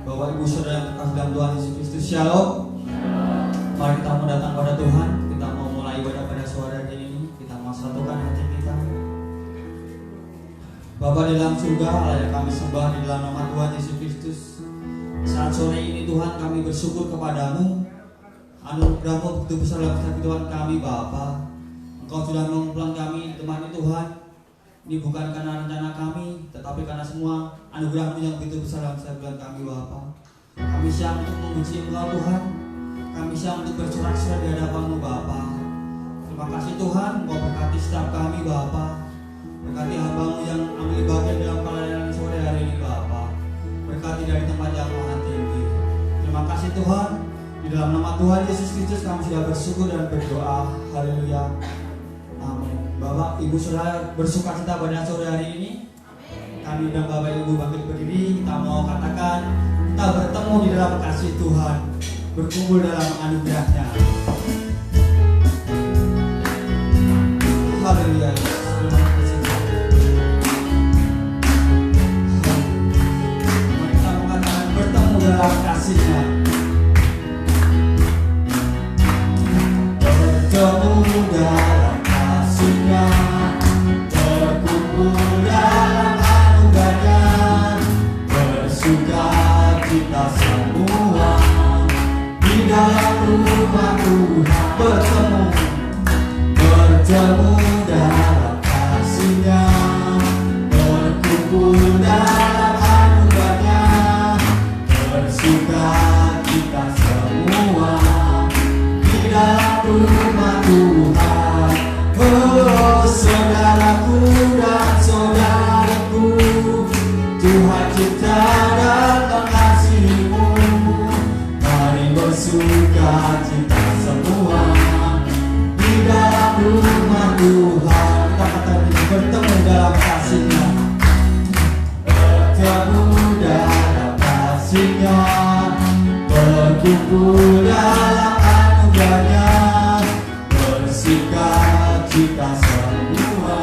Bapak Ibu Saudara yang terkasih dalam Tuhan Yesus Kristus, Shalom. Mari kita mau datang pada Tuhan. Kita mau mulai ibadah pada sore hari ini. Kita mau satukan hati kita. Bapa di dalam surga, Allah yang kami sembah di dalam nama Tuhan Yesus Kristus. Saat sore ini Tuhan, kami bersyukur kepadamu. Anugerah-Mu begitu besar dalam kehidupan kami, Bapa. Engkau sudah mengumpulkan kami temani Tuhan. Ini bukan karena rencana kami, tetapi karena semua anugerah-Mu yang begitu besar dalam kehidupan kami, Bapa. Kami siap untuk memuji Engkau, Tuhan. Kami siap untuk bersorak-sorai di hadapan-Mu, Bapa. Terima kasih Tuhan, Engkau berkati setiap kami, Bapa. Berkati hamba-Mu yang ambil bagian dalam pelayanan sore hari ini, Bapa. Berkati dari tempat yang maha tinggi. Terima kasih Tuhan. Di dalam nama Tuhan Yesus Kristus kami sudah bersyukur dan berdoa. Haleluya. Amin. Bapak, Ibu, Saudara bersukacita pada sore hari ini. Kami dan Bapak Ibu bangkit berdiri. Kita mau katakan kita bertemu di dalam kasih Tuhan, berkumpul dalam anugerah-Nya. Haleluya. Mari kita mengatakan bertemu dalam kasih-Nya. Bertemu dalam kasih-Nya, berkumpul dalam anugerah-Nya, bersuka cita semua di dalam rumah Tuhan. Bertemu dalam kasih-Nya, berkumpul dalam anugerah-Nya, bersuka cita semua di dalam rumah Tuhan. Oh saudaraku dan saudariku, Tuhan cipta dan mengasihi-Mu. Mari bersuka cita semua di dalam rumah Tuhan. Kita katakan bertemu dalam kasih-Nya, bertemu dalam kasih-Nya, berkumpul dalam anugerah-Nya, bersuka cita semua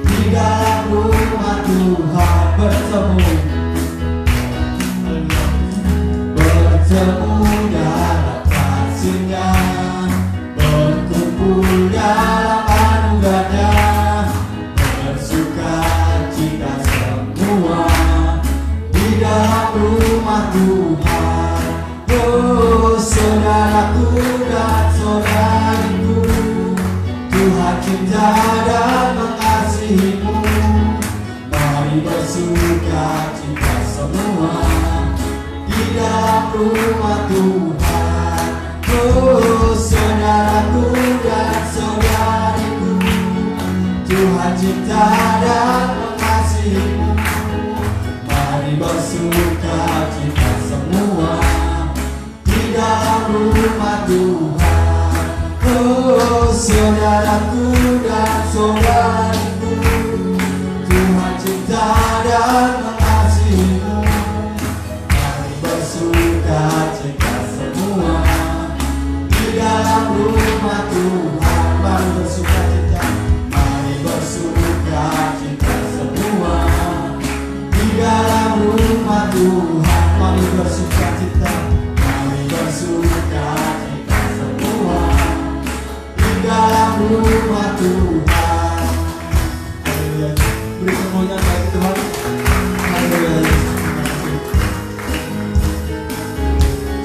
di dalam rumah Tuhan. Bertemu dalam kasih-Nya, berkumpul dalam anugerah-Nya, bersuka cita semua di dalam rumah Tuhan. Oh saudaraku dan saudariku, Tuhan cinta dan mengasihi-Mu. Mari bersuka cita semua di dalam rumah Tuhan. Oh saudaraku dan saudariku, Tuhan cinta dan mengasihi-Mu. Mari bersuka cita semua di dalam rumah Tuhan. Oh saudaraku dan saudariku, Tuhan cinta dan mengasihi-Mu. Mari bersuka cita semua di dalam rumah Tuhan. Mari bersuka cita, mari bersuka cita semua di dalam rumah Tuhan. Mari bersuka cita, mari bersuka cita semua di dalam rumah Tuhan. Haleluya. Beri kemuliaan bagi Tuhan. Haleluya.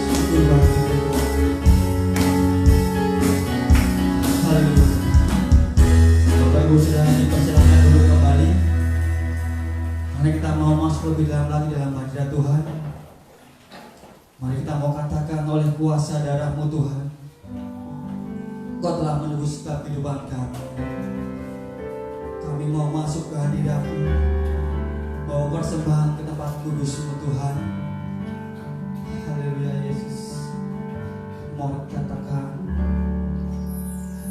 Syukur bagi Tuhan. Haleluya. Bapak Ibu Saudara dipersilakan dulu kembali. Mari kita mau masuk lebih dalam lagi dalam hadirat Tuhan. Mari kita mau katakan oleh kuasa darah-Mu Tuhan, Engkau telah menebus setiap kehidupan kami. Kami mau masuk ke hadirat-Mu, bawa persembahan ke tempat kudus-Mu Tuhan. Haleluya Yesus. Mau katakan,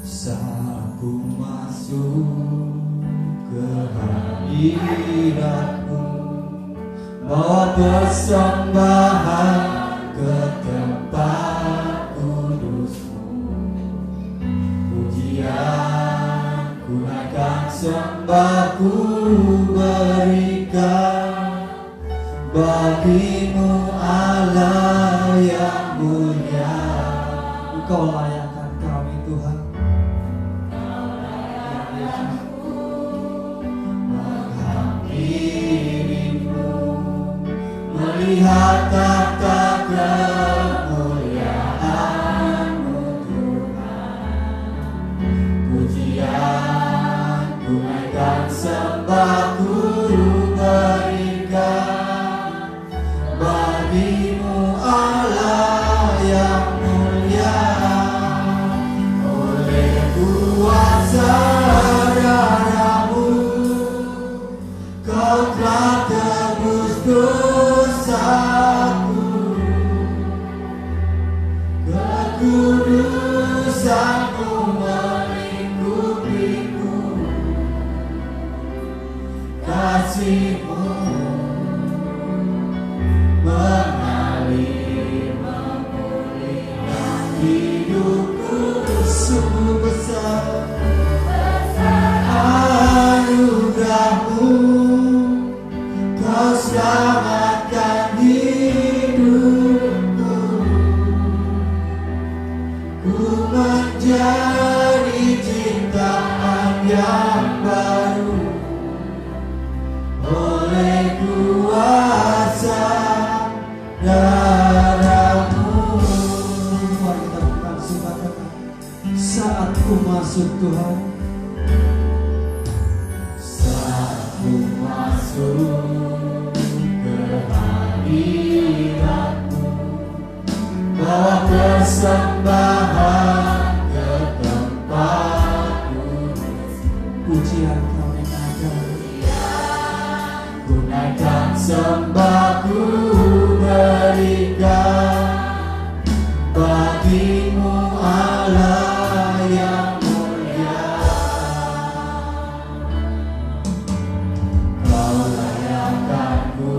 saat ku masuk ke hadirat-Mu, bawa persembahan ke tempat kudus-Mu. Pujian ku naikkan, sembah ku berikan, bagimu Allah yang mulia. Engkau layakkan kami Tuhan. Menghampirimu, melihat tata kemuliaan-Mu Tuhan. Pujian ku naikkan, sembahku berikan bagimu Allah yang mulia. Oleh kuasa darah-Mu Kau telah tebus dosaku. Kekudusan-Mu melingkupiku. Kasih-Mu mengalir memulihkan hidupku. Sungguh besar anugerah-Mu, Kau selamatkan hidupku. Ku menjadi ciptaan yang baru oleh kuasa darah-Mu. Mari kita bukan sembahkan saat ku masuk Tuhan. Saat ku masuk ke hadirat-Mu, bawa persembahan ke tempat-Mu. Pujian kami naikkan, ku naikkan, sembahku berikan bagimu Allah yang mulia. Kau layakkanku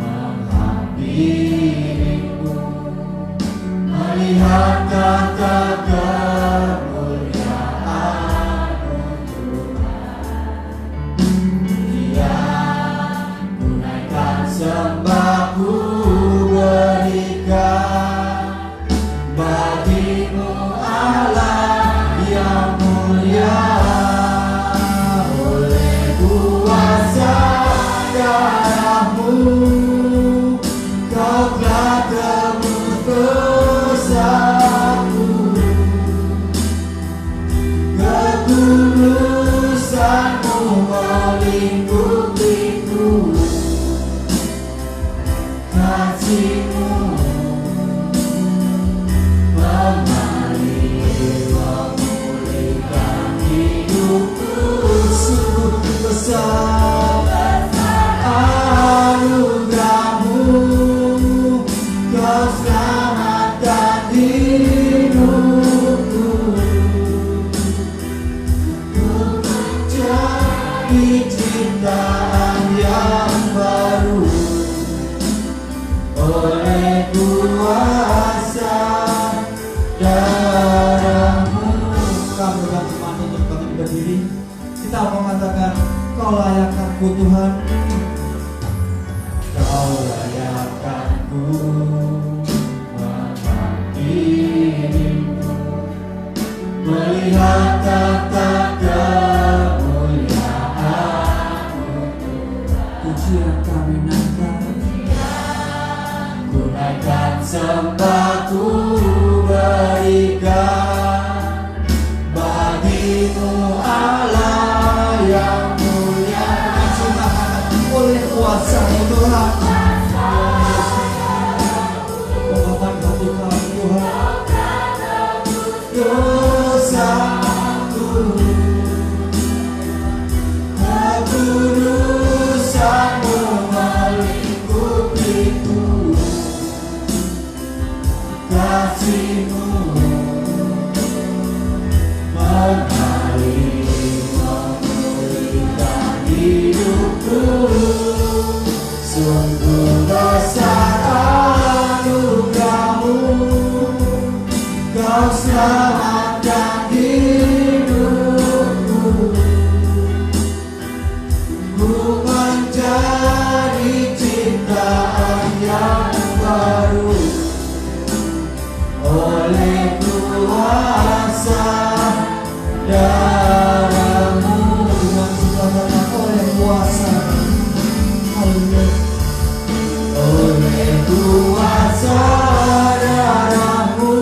menghampirimu, melihat tata kemuliaan-Mu Tuhan. Dia ku naikkan, sembahku berikan bagimu Allah yang mulia. Oleh kuasa darah-Mu Kau telah tebus dosaku. Kekudusan-Mu melingkupiku. Kasih-Mu mengalir memulihkan hidupku. Sungguh besar anugerah-Mu, Kau selamatkan hidupku. Ku menjadi ciptaan yang baru oleh kuasa darah-Mu. Kami berganti mantu untuk kami berdiri. Kita mengatakan Kau layakkanku Tuhan. Kau layakkanku menghampirimu, melihat tata kemuliaan-Mu Tuhan. Pujian kami naikkan, ku naikkan, sembahku berikan bagimu Allah yang mulia. Oleh kuasa-Mu Tuhan, pengorbanan hati kami Tuhan, dosaku, kekudusan-Mu melingkupiku. Kasih-Mu mengalir memulihkan hidupku. Sungguh besar anugerah-Mu, Kau selamatkan hidupku. Ku menjadi ciptaan yang darahmu dengan sebagainya oleh kuasa. Haleluya. Oleh kuasa darahmu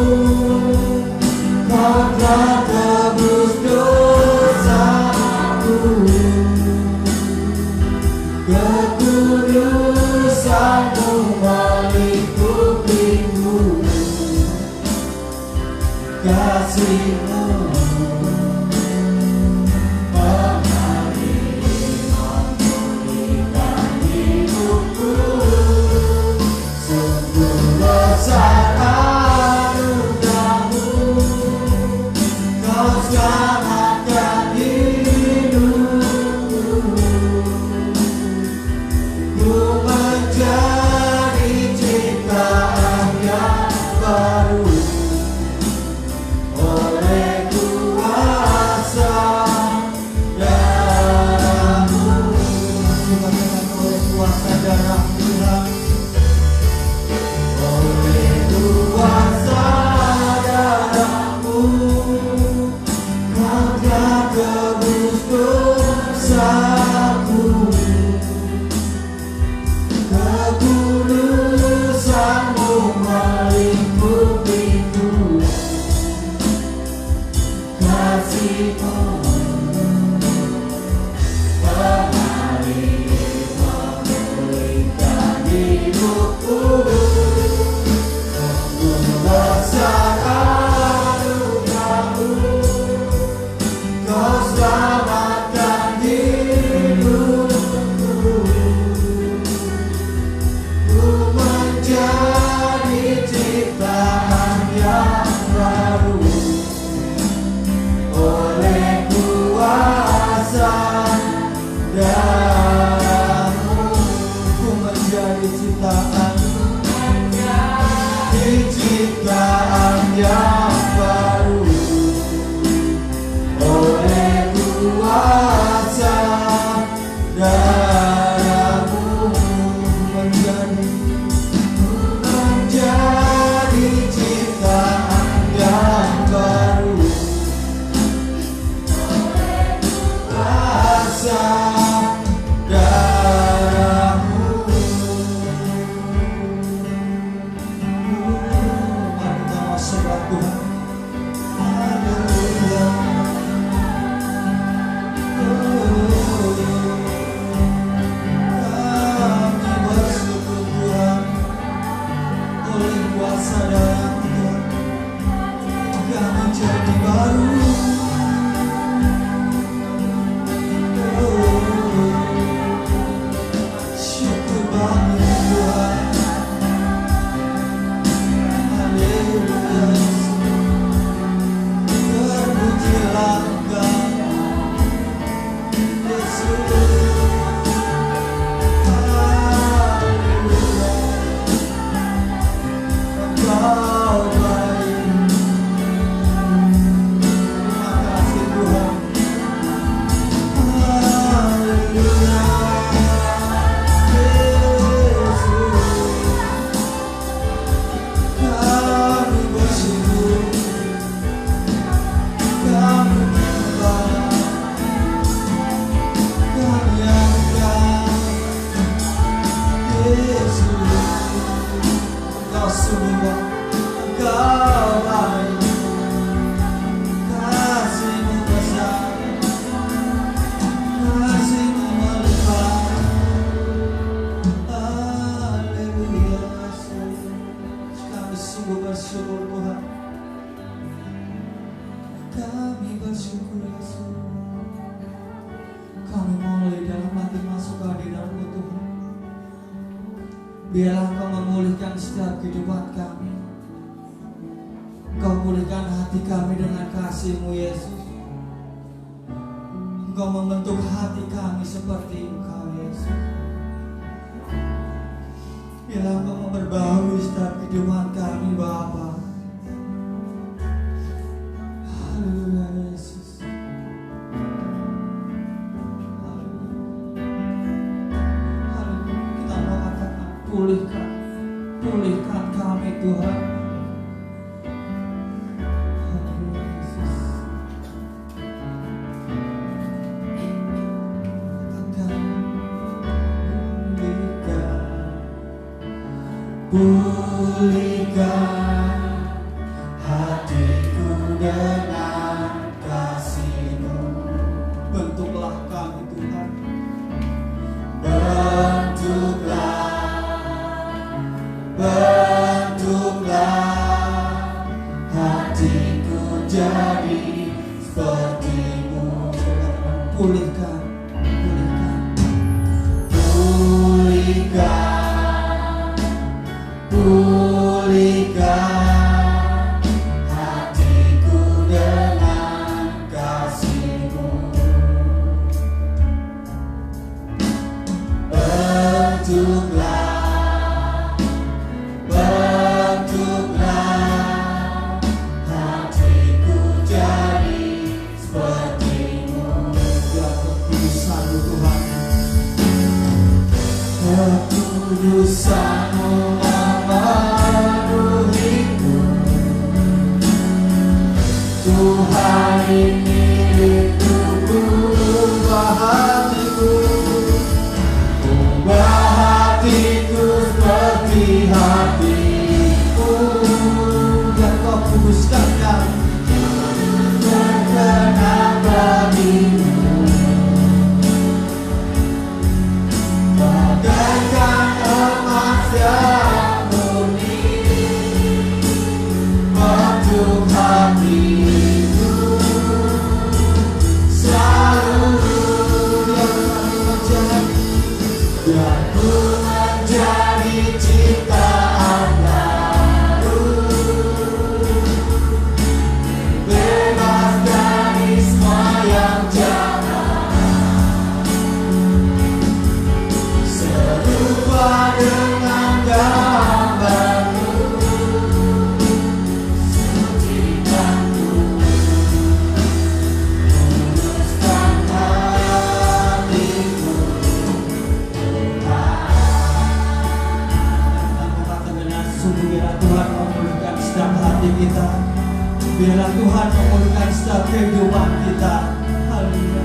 kau telah tebus dosaku. Kekudusanmu melipupiku, kasihmu Biarlah Engkau memulihkan setiap kehidupan kami. Engkau pulihkan hati kami dengan kasih-Mu, Yesus. Engkau membentuk hati kami seperti Engkau, Yesus. Biarlah Engkau memperbaharui setiap kehidupan kami, Bapa. Haleluya, Yesus. Pulihkan kami, Tuhan. Haleluya, Yesus. Pulihkan hatiku dengan kasih-Mu. Bentuklah kami Tuhan. Bentuklah hatiku jadi seperti-Mu. Pulihkan, pulihkan hatiku dengan kasih-Mu. Bentuklah hatiku jadi seperti-Mu. biar kekudusan-Mu Tuhan. Kekudusan-Mu memenuhiku. Tuhan, ini rinduku, ubah hatiku. Ubah hatiku seperti hatiku. Biar Kau kuduskan kami. Berkenan bagimu. Bagaikan emas yang murni. Bentuk hatiku selalu. Biar ku menjadi ciptaan baru, bebas dari semua yang jahat, serupa dengan gambar-Mu. Sucikanku, kuduskan hatiku. Sungguh biarlah Tuhan memulihkan setiap hati kita. Biarlah Tuhan memulihkan setiap kehidupan kita. Haleluya.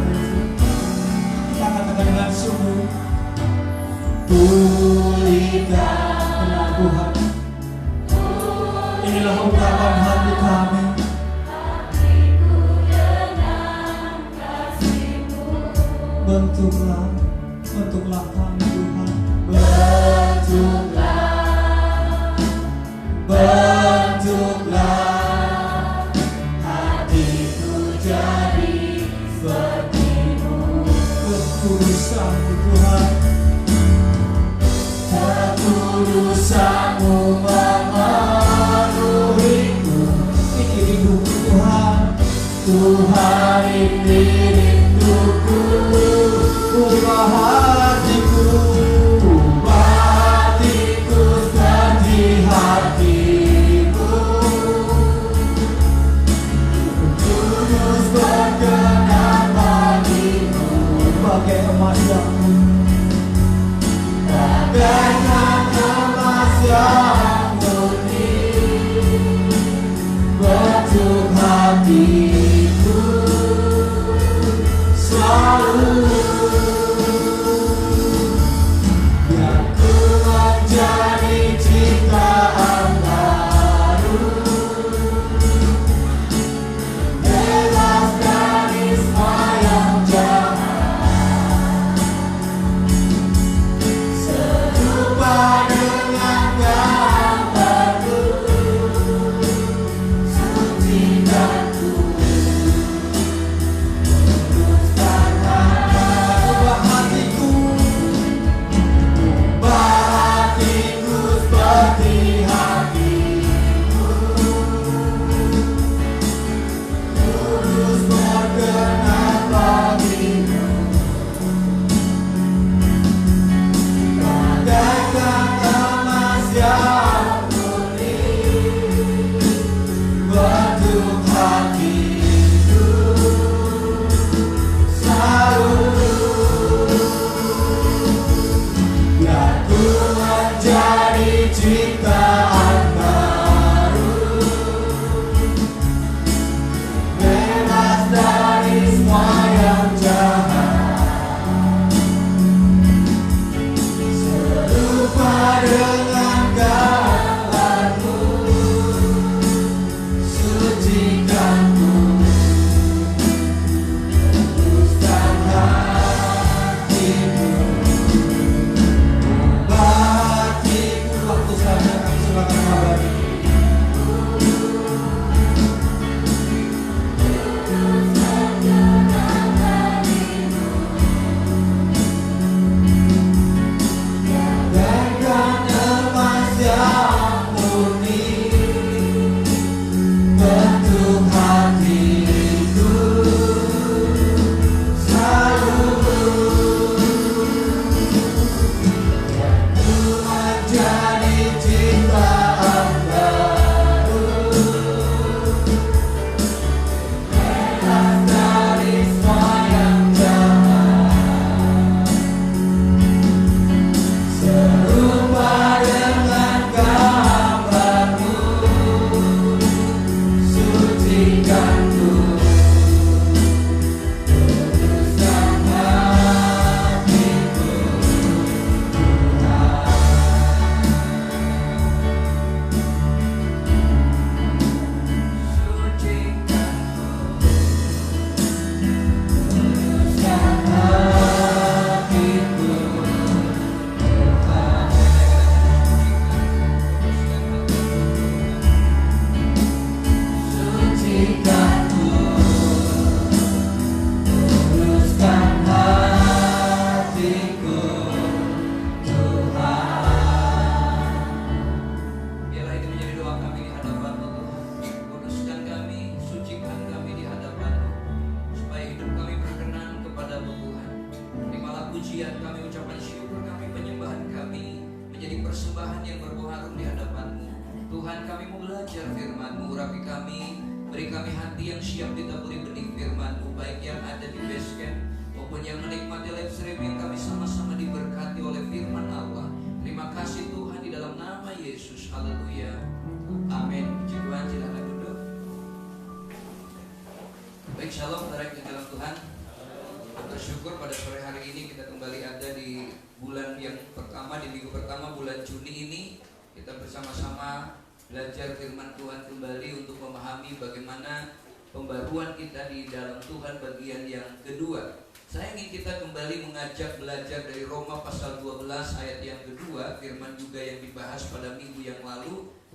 Kita katakan dengan sungguh, Pulihkan benar Tuhan. Inilah ungkapan hati kami. Bentuklah kami Tuhan. Bentuklah hatiku jadi seperti-Mu. Kekudusan-Mu Tuhan. Kekudusan-Mu memenuhiku. Ini rinduku Tuhan. Tuhan, ini rinduku, ubah hatiku. Ubah hatiku seperti hati-Mu. Kudus berkenan bagimu. Bagai emas yang Bagaikan emas yang murni. Bentuk hatiku selalu. Biar ku menjadi ciptaan baru, bebas dari semua yang jahat, serupa dengan gambar-Mu. Sucikanku,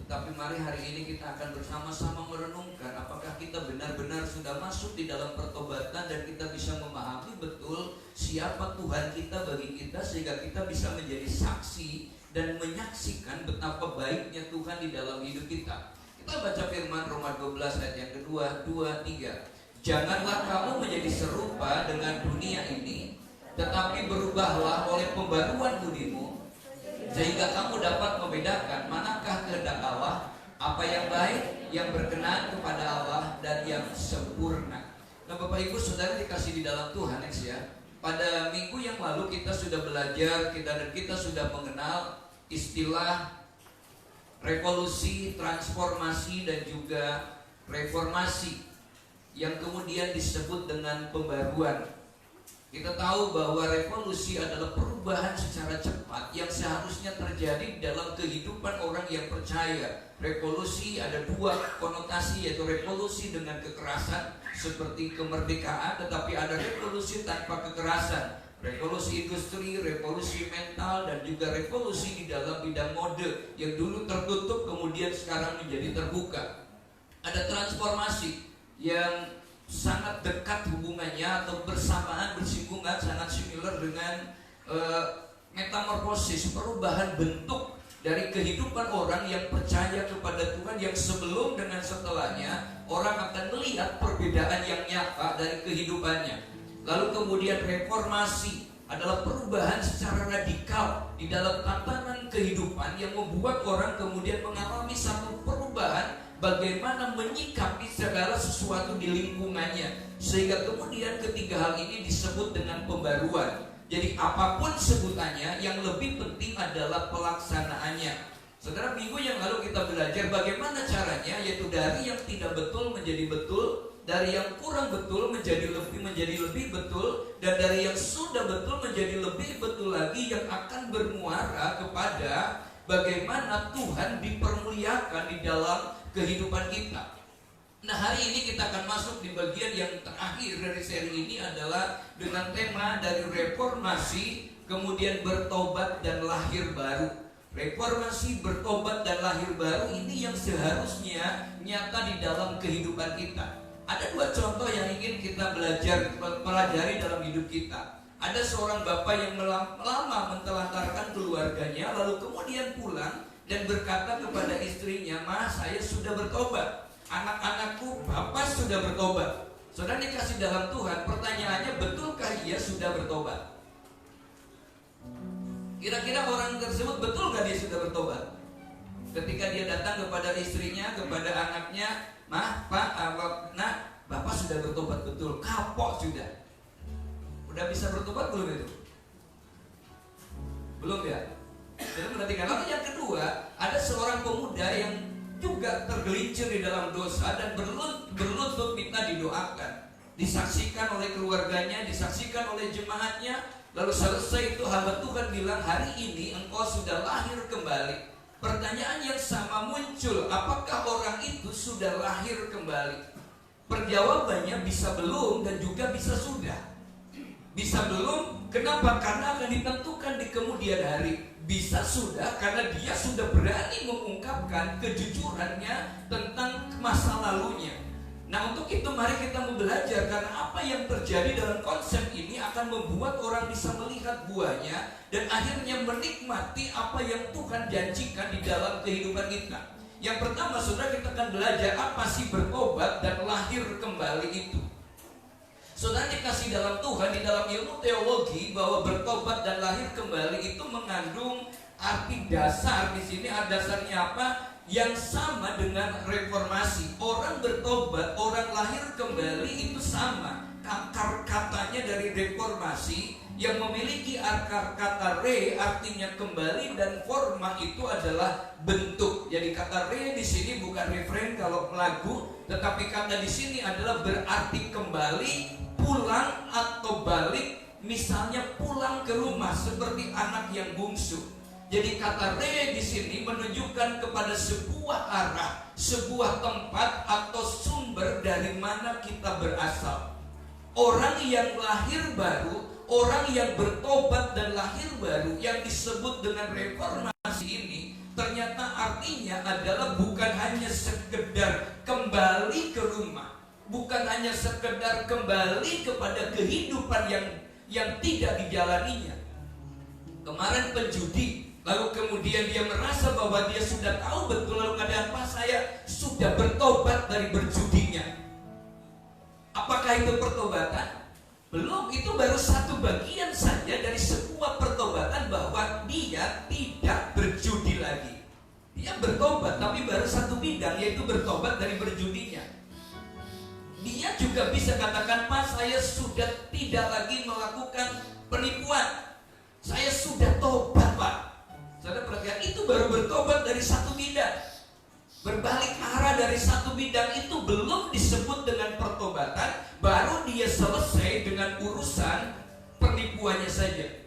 Tetapi mari hari ini kita akan bersama-sama merenungkan apakah kita benar-benar sudah masuk di dalam pertobatan dan kita bisa memahami betul siapa Tuhan kita bagi kita, sehingga kita bisa menjadi saksi dan menyaksikan betapa baiknya Tuhan di dalam hidup kita. Kita baca firman Roma 12 ayat yang kedua, 2, 3. Janganlah kamu menjadi serupa dengan dunia ini, tetapi berubahlah oleh pembaruan budimu, sehingga kamu dapat membedakan manakah kehendak Allah, apa yang baik, yang berkenan kepada Allah, dan yang sempurna. Nah, Bapak Ibu Saudara dikasih di dalam Tuhan, ya. Pada minggu yang lalu kita sudah belajar, kita sudah mengenal istilah revolusi, transformasi, dan juga reformasi, yang kemudian disebut dengan pembaruan. Kita tahu bahwa revolusi adalah perubahan secara cepat yang seharusnya terjadi dalam kehidupan orang yang percaya. Revolusi ada dua konotasi, yaitu revolusi dengan kekerasan seperti kemerdekaan, tetapi ada revolusi tanpa kekerasan, revolusi industri, revolusi mental, dan juga revolusi di dalam bidang mode yang dulu tertutup kemudian sekarang menjadi terbuka. Ada transformasi yang sangat dekat hubungannya atau bersamaan, bersinggungan, sangat similar dengan metamorfosis, perubahan bentuk dari kehidupan orang yang percaya kepada Tuhan, yang sebelum dengan setelahnya orang akan melihat perbedaan yang nyata dari kehidupannya. Lalu kemudian reformasi adalah perubahan secara radikal di dalam tatanan kehidupan yang membuat orang kemudian mengalami satu perubahan bagaimana menyikapi segala sesuatu di lingkungannya, sehingga kemudian ketiga hal ini disebut dengan pembaruan. Jadi apapun sebutannya, yang lebih penting adalah pelaksanaannya. Saudara, minggu yang lalu kita belajar bagaimana caranya, yaitu dari yang tidak betul menjadi betul, dari yang kurang betul menjadi lebih betul, dan dari yang sudah betul menjadi lebih betul lagi, yang akan bermuara kepada bagaimana Tuhan dipermuliakan di dalam kehidupan kita. Nah, hari ini kita akan masuk di bagian yang terakhir dari seri ini, adalah dengan tema dari reformasi, kemudian bertobat dan lahir baru. Reformasi, bertobat dan lahir baru ini yang seharusnya nyata di dalam kehidupan kita. Ada dua contoh yang ingin kita pelajari dalam hidup kita. Ada seorang bapak yang lama mentelantarkan keluarganya, lalu kemudian pulang dan berkata kepada istrinya, "Ma, saya sudah bertobat. Anak-anakku, bapak sudah bertobat." Saudara dikasih dalam Tuhan, pertanyaannya, betulkah ia sudah bertobat? Kira-kira orang tersebut betul gak dia sudah bertobat? Ketika dia datang kepada istrinya, kepada anaknya, "Mah, Pak, Nak, bapak sudah bertobat." Betul, kapok sudah. Udah bisa bertobat belum itu? Belum ya? Jadi perhatikan. Lalu yang kedua, ada seorang pemuda yang juga tergelincir di dalam dosa dan berlutut kita didoakan, disaksikan oleh keluarganya, disaksikan oleh jemaatnya. Lalu selesai itu hamba Tuhan bilang, hari ini engkau sudah lahir kembali. Pertanyaan yang sama muncul, apakah orang itu sudah lahir kembali? Perjawabannya bisa belum dan juga bisa sudah. Bisa belum, kenapa? Karena akan ditentukan di kemudian hari. Bisa sudah, karena dia sudah berani mengungkapkan kejujurannya tentang masa lalunya. Nah, untuk itu mari kita mau belajar, karena apa yang terjadi dalam konsep ini akan membuat orang bisa melihat buahnya dan akhirnya menikmati apa yang Tuhan janjikan di dalam kehidupan kita. Yang pertama, saudara, kita akan belajar apa sih bertobat dan lahir kembali itu. Saudara dikasih dalam Tuhan, di dalam ilmu teologi, bahwa bertobat dan lahir kembali itu mengandung arti dasar. Di sini ada dasarnya apa? Yang sama dengan reformasi. Orang bertobat, orang lahir kembali itu sama. Akar katanya dari reformasi yang memiliki akar kata re artinya kembali, dan forma itu adalah bentuk. Jadi kata re di sini bukan refrain kalau lagu, tetapi kata di sini adalah berarti kembali, pulang atau balik. Misalnya pulang ke rumah seperti anak yang bungsu. Jadi kata re di sini menunjukkan kepada sebuah arah, sebuah tempat atau sumber dari mana kita berasal. Orang yang lahir baru, orang yang bertobat dan lahir baru yang disebut dengan reformasi ini, ternyata artinya adalah bukan hanya sekedar kembali ke rumah, bukan hanya sekedar kembali kepada kehidupan yang tidak dijalaninya. Kemarin penjudi, lalu kemudian dia merasa bahwa dia sudah tahu betul, lalu keadaan pas saya sudah bertobat dari berjudinya. Apakah itu pertobatan? Belum, itu baru satu bagian saja dari sebuah pertobatan, bahwa dia tidak berjudi lagi. Dia bertobat, tapi baru satu bidang, yaitu bertobat dari berjudinya. Dia juga bisa katakan, Pak, saya sudah tidak lagi melakukan penipuan. Saya sudah tobat, Pak. Saudara perhatikan, itu baru bertobat dari satu bidang. Berbalik arah dari satu bidang itu belum disebut dengan pertobatan, baru dia selesai dengan urusan penipuannya saja.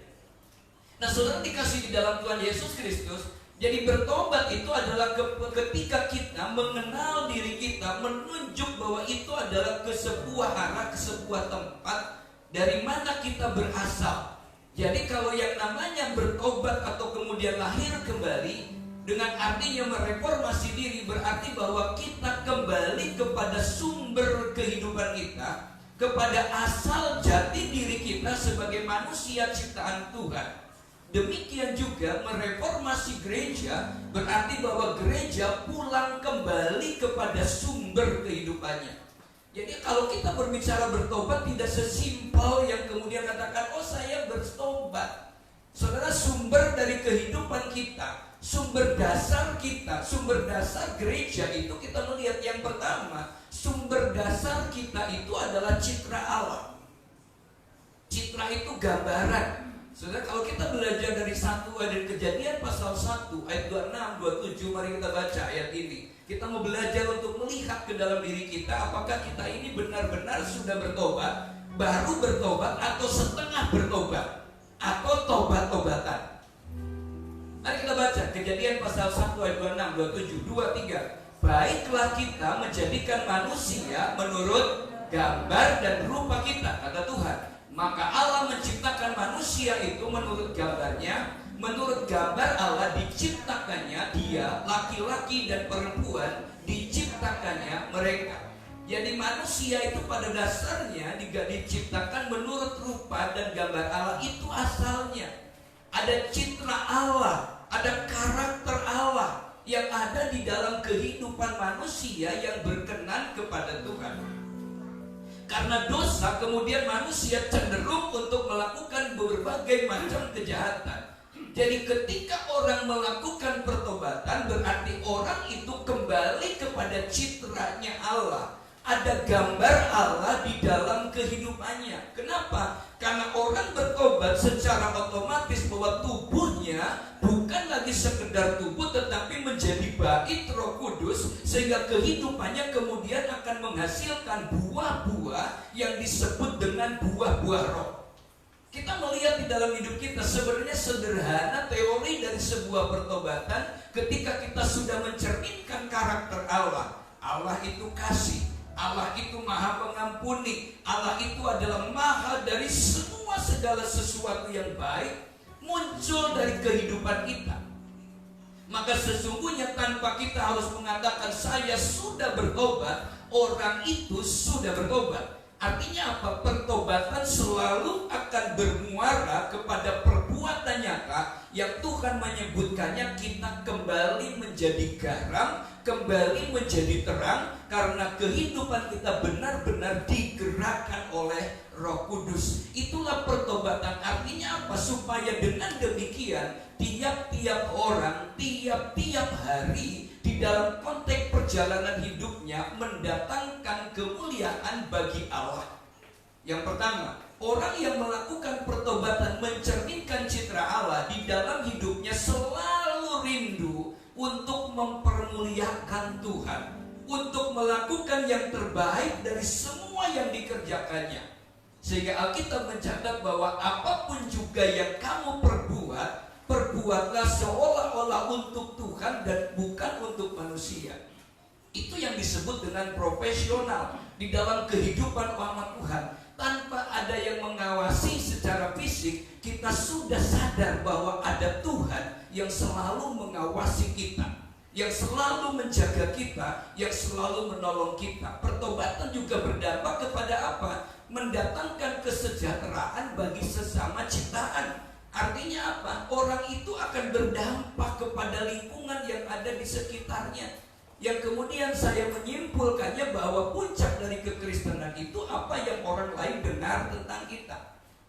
Nah, saudara dikasih di dalam Tuhan Yesus Kristus. Jadi bertobat itu adalah ketika kita mengenal diri kita, menunjuk bahwa itu adalah ke sebuah arah, ke sebuah tempat dari mana kita berasal. Jadi kalau yang namanya bertobat atau kemudian lahir kembali, dengan artinya mereformasi diri, berarti bahwa kita kembali kepada sumber kehidupan kita, kepada asal jati diri kita sebagai manusia ciptaan Tuhan. Demikian juga mereformasi gereja, berarti bahwa gereja pulang kembali kepada sumber kehidupannya. Jadi kalau kita berbicara bertobat, tidak sesimpel yang kemudian katakan, oh saya bertobat. Saudara, sumber dari kehidupan kita, sumber dasar kita, sumber dasar gereja itu kita melihat yang pertama, sumber dasar kita itu adalah citra Allah. Citra itu gambaran. Saudara, kalau kita belajar dari satu ayat Kejadian pasal 1 ayat 26, 27, mari kita baca ayat ini. Kita mau belajar untuk melihat ke dalam diri kita, apakah kita ini benar-benar sudah bertobat, baru bertobat, atau setengah bertobat, atau tobat-tobatan. Mari kita baca Kejadian pasal 1 ayat 26, 27, 2, 3. Baiklah kita menjadikan manusia menurut gambar dan rupa kita, kata Tuhan. Maka Allah menciptakan manusia itu menurut gambarnya, menurut gambar Allah diciptakannya dia, laki-laki dan perempuan diciptakannya mereka. Jadi manusia itu pada dasarnya diciptakan menurut rupa dan gambar Allah, itu asalnya. Ada citra Allah, ada karakter Allah yang ada di dalam kehidupan manusia yang berkenan kepada Tuhan. Karena dosa, kemudian manusia cenderung untuk melakukan berbagai macam kejahatan. Jadi ketika orang melakukan pertobatan, berarti orang itu kembali kepada citranya Allah. Ada gambar Allah di dalam kehidupannya. Kenapa? Karena orang bertobat secara otomatis bahwa tubuhnya bukan lagi sekedar tubuh, tetapi menjadi bait Roh Kudus, sehingga kehidupannya kemudian akan menghasilkan buah-buah yang disebut dengan buah-buah roh. Kita melihat di dalam hidup kita sebenarnya sederhana teori dari sebuah pertobatan ketika kita sudah mencerminkan karakter Allah. Allah itu kasih, Allah itu maha pengampuni, Allah itu adalah maha dari semua segala sesuatu yang baik muncul dari kehidupan kita. Maka sesungguhnya tanpa kita harus mengatakan saya sudah bertobat, orang itu sudah bertobat. Artinya apa? Pertobatan selalu akan bermuara kepada perbuatan nyata yang Tuhan menyebutkannya kita kembali menjadi garam, kembali menjadi terang, karena kehidupan kita benar-benar digerakkan oleh Roh Kudus. Itulah pertobatan. Artinya apa? Supaya dengan demikian tiap-tiap orang, tiap-tiap hari di dalam konteks perjalanan hidupnya mendatangkan kemuliaan bagi Allah. Yang pertama, orang yang melakukan pertobatan mencerminkan citra Allah di dalam hidupnya selalu rindu untuk mempermuliakan Tuhan, untuk melakukan yang terbaik dari semua yang dikerjakannya. Sehingga Alkitab mencatat bahwa apapun juga yang kamu perbuat, perbuatlah seolah-olah untuk Tuhan dan bukan untuk manusia. Itu yang disebut dengan profesional di dalam kehidupan umat Tuhan. Tanpa ada yang mengawasi secara fisik, kita sudah sadar bahwa ada Tuhan yang selalu mengawasi kita, yang selalu menjaga kita, yang selalu menolong kita. Pertobatan juga berdampak kepada apa? Mendatangkan kesejahteraan bagi sesama ciptaan. Artinya apa? Orang itu akan berdampak kepada lingkungan yang ada di sekitarnya. Yang kemudian saya menyimpulkannya bahwa puncak dari kekristenan itu apa yang orang lain dengar tentang kita.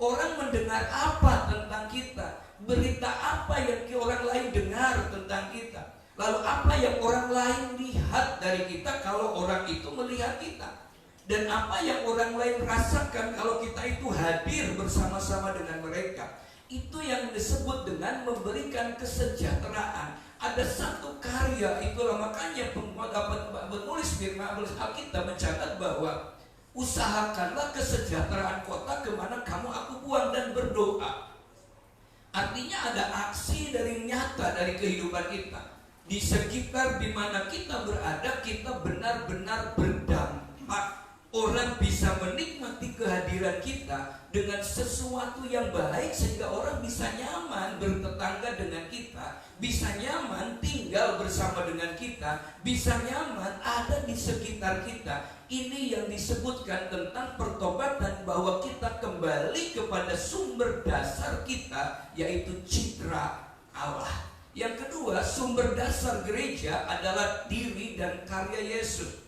Orang mendengar apa tentang kita? Berita apa yang orang lain dengar tentang kita? Lalu apa yang orang lain lihat dari kita kalau orang itu melihat kita? Dan apa yang orang lain rasakan kalau kita itu hadir bersama-sama dengan mereka? Itu yang disebut dengan memberikan kesejahteraan. Ada satu karya, itulah makanya penulis firman Alkitab mencatat bahwa usahakanlah kesejahteraan kota kemana kamu aku buang dan berdoa. Artinya ada aksi dari nyata dari kehidupan kita. Di sekitar di mana kita berada, kita benar-benar berdampak. Orang bisa menikmati kehadiran kita dengan sesuatu yang baik sehingga orang bisa nyaman bertetangga dengan kita, bisa nyaman tinggal bersama dengan kita, bisa nyaman ada di sekitar kita. Ini yang disebutkan tentang pertobatan, bahwa kita kembali kepada sumber dasar kita, yaitu citra Allah. Yang kedua, sumber dasar gereja adalah diri dan karya Yesus.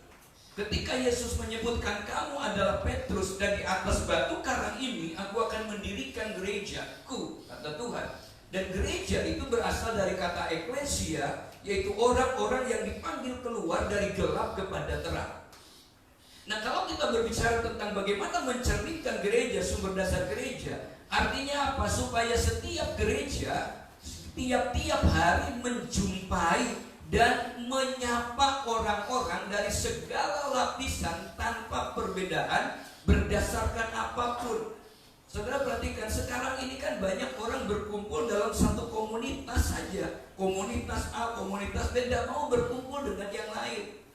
Ketika Yesus menyebutkan kamu adalah Petrus dan di atas batu karang ini aku akan mendirikan gerejaku, kata Tuhan. Dan gereja itu berasal dari kata eklesia, yaitu orang-orang yang dipanggil keluar dari gelap kepada terang. Nah, kalau kita berbicara tentang bagaimana mencerminkan gereja, sumber dasar gereja, artinya apa? Supaya setiap gereja tiap-tiap hari menjumpai dan menyapa orang-orang dari segala lapisan tanpa perbedaan berdasarkan apapun. Saudara perhatikan, sekarang ini kan banyak orang berkumpul dalam satu komunitas saja. Komunitas A, komunitas B, tidak mau berkumpul dengan yang lain.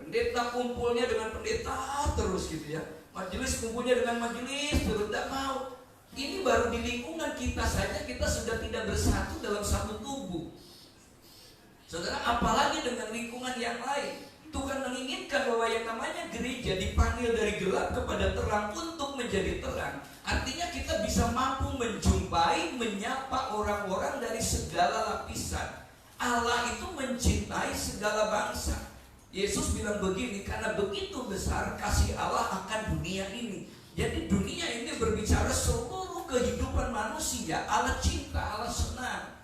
Pendeta kumpulnya dengan pendeta terus gitu ya. Majelis kumpulnya dengan majelis terus, tidak mau. Ini baru di lingkungan kita saja kita sudah tidak bersatu dalam satu tubuh. Saudara, apalagi dengan lingkungan yang lain. Tuhan menginginkan bahwa yang namanya gereja dipanggil dari gelap kepada terang untuk menjadi terang. Artinya kita bisa mampu menjumpai, menyapa orang-orang dari segala lapisan. Allah itu mencintai segala bangsa. Yesus bilang begini, karena begitu besar kasih Allah akan dunia ini. Jadi dunia ini berbicara seluruh kehidupan manusia. Allah cinta, Allah senang.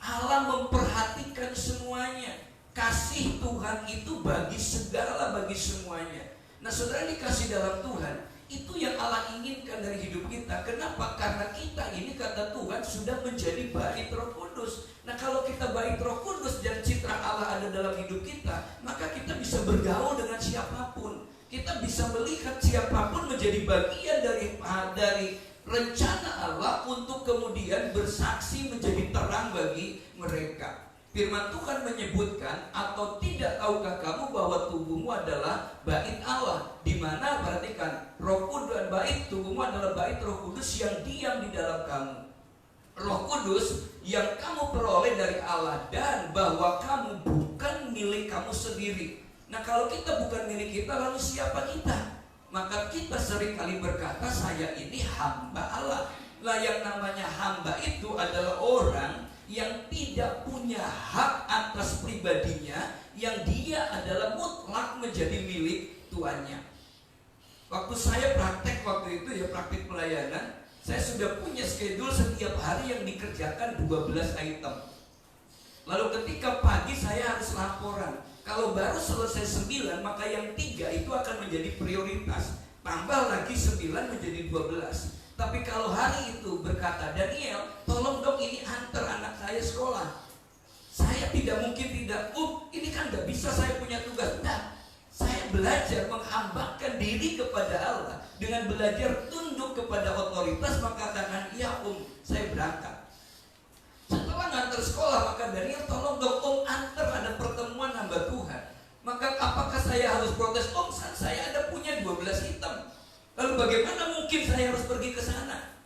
Allah memperhatikan semuanya. Kasih Tuhan itu bagi segala, bagi semuanya. Nah, saudara dikasih dalam Tuhan, Itu yang Allah inginkan dari hidup kita. Kenapa? Karena kita ini, kata Tuhan, sudah menjadi bait Roh Kudus. Nah, kalau kita bait Roh Kudus dan citra Allah ada dalam hidup kita, maka kita bisa bergaul dengan siapapun. Kita bisa melihat siapapun menjadi bagian dari rencana Allah untuk kemudian bersaksi menjadi terang bagi mereka. Firman Tuhan menyebutkan, atau tidak tahukah kamu bahwa tubuhmu adalah bait Allah, di mana, perhatikan, Roh Kudus, bait tubuhmu adalah bait Roh Kudus yang diam di dalam kamu. Roh Kudus yang kamu peroleh dari Allah, dan bahwa kamu bukan milik kamu sendiri. Nah, kalau kita bukan milik kita, lalu siapa kita? Maka kita seringkali berkata, saya ini hamba Allah. Lah, yang namanya hamba itu adalah orang yang tidak punya hak atas pribadinya, yang dia adalah mutlak menjadi milik tuannya. Waktu saya praktek waktu itu, ya praktek pelayanan, saya sudah punya schedule setiap hari yang dikerjakan 12 item. Lalu ketika pagi saya harus laporan. Kalau baru selesai 9, maka yang 3 itu akan menjadi prioritas. Tambah lagi 9 menjadi 12. Tapi kalau hari itu berkata, Daniel, tolong dong ini antar anak saya sekolah. Saya tidak mungkin tidak, ini kan gak bisa, saya punya tugas. Nah, saya belajar menghambakan diri kepada Allah. Dengan belajar tunduk kepada otoritas, maka katakan, iya saya berangkat. Setelah ngantar sekolah, maka Daniel, tolong dong antar, ada pertemuan hamba Tuhan. Maka apakah saya harus protes? Saya ada punya 12 hitam. Lalu bagaimana mungkin saya harus pergi ke sana?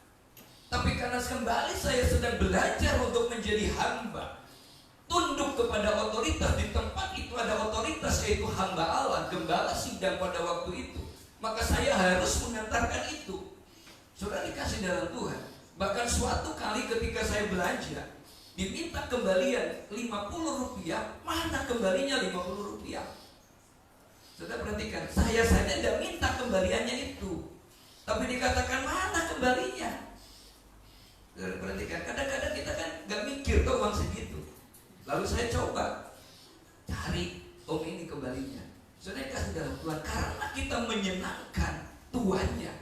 Tapi karena kembali saya sedang belajar untuk menjadi hamba, tunduk kepada otoritas. Di tempat itu ada otoritas, yaitu hamba Allah, gembala sidang pada waktu itu. Maka saya harus mengantarkan itu. Saudara dikasih dalam Tuhan. Bahkan suatu kali ketika saya belanja, diminta kembalian 50 rupiah. Mana kembalinya 50 rupiah? Saudara perhatikan, saya tidak minta kembaliannya itu, tapi dikatakan mana kembalinya. Saudara perhatikan, kadang-kadang kita kan gak mikir tuh uang segitu. Lalu saya coba cari, ini kembalinya. Saudara kasih dalam Tuhan, karena kita menyenangkan tuannya.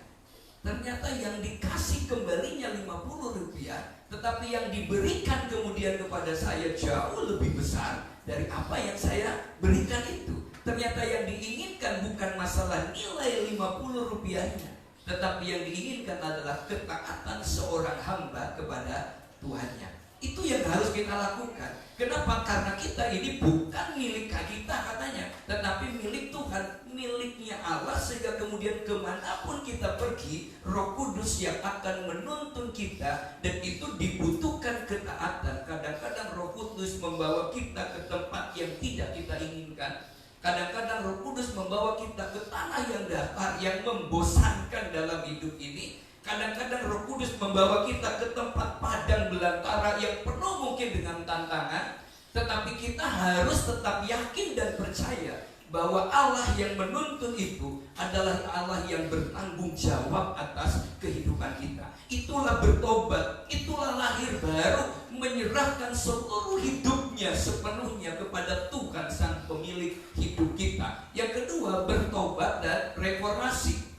Ternyata yang dikasih kembalinya 50 rupiah, tetapi yang diberikan kemudian kepada saya jauh lebih besar dari apa yang saya berikan itu. Ternyata yang diinginkan bukan masalah nilai 50 rupiahnya, tetapi yang diinginkan adalah ketaatan seorang hamba kepada Tuhannya. Itu yang harus kita lakukan. Kenapa? Karena kita ini bukan milik kita katanya, tetapi milik Tuhan, miliknya Allah. Sehingga kemudian kemanapun kita pergi, Roh Kudus yang akan menuntun kita. Dan itu dibutuhkan ketaatan. Kadang-kadang Roh Kudus membawa kita ke tempat yang tidak kita inginkan. Kadang-kadang Roh Kudus membawa kita ke tanah yang datar, yang membosankan dalam hidup ini. Kadang-kadang Roh Kudus membawa kita ke tempat padang belantara yang penuh mungkin dengan tantangan. Tetapi kita harus tetap yakin dan percaya bahwa Allah yang menuntun itu adalah Allah yang bertanggung jawab atas kehidupan kita. Itulah bertobat, itulah lahir baru, menyerahkan seluruh hidupnya sepenuhnya kepada Tuhan sang pemilik hidup kita. Yang kedua, bertobat dan reformasi.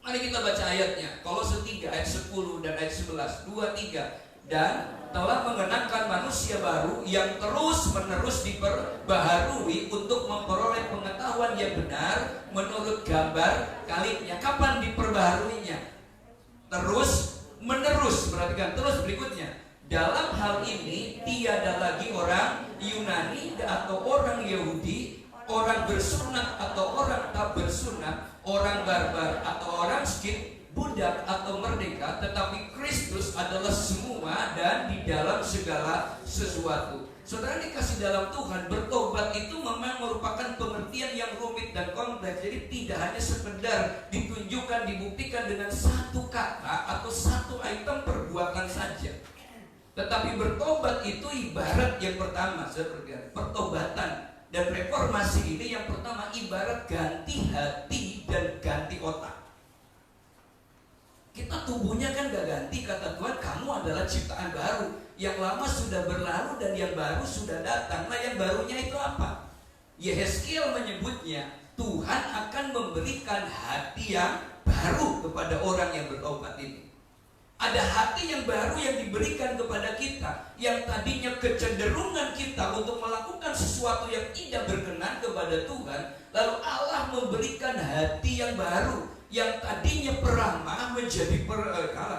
Mari kita baca ayatnya. Kolose 3 ayat 10 dan ayat 11. 2, 3. Dan telah mengenakan manusia baru yang terus-menerus diperbaharui untuk memperoleh pengetahuan yang benar menurut gambar kalibnya. Kapan diperbaharuinya? Terus-menerus. Perhatikan terus berikutnya. Dalam hal ini tiada lagi orang Yunani atau orang Yahudi, orang bersunat atau orang tak bersunat, orang barbar atau orang Skit, budak atau merdeka, tetapi Kristus adalah semua dan di dalam segala sesuatu. Saudara dikasih dalam Tuhan, bertobat itu memang merupakan pengertian yang rumit dan kompleks. Jadi tidak hanya sekedar ditunjukkan, dibuktikan dengan satu kata atau satu item perbuatan saja. Tetapi bertobat itu ibarat yang pertama, pertobatan dan reformasi ini yang pertama ibarat ganti hati dan ganti otak. Kita tubuhnya kan gak ganti, kata Tuhan, kamu adalah ciptaan baru. Yang lama sudah berlalu dan yang baru sudah datang. Nah, yang barunya itu apa? Yehezkiel menyebutnya, Tuhan akan memberikan hati yang baru. baru kepada orang yang bertobat ini. Ada hati yang baru yang diberikan kepada kita, yang tadinya kecenderungan kita untuk melakukan sesuatu yang tidak berkenan kepada Tuhan, lalu Allah memberikan hati yang baru, yang tadinya peramah menjadi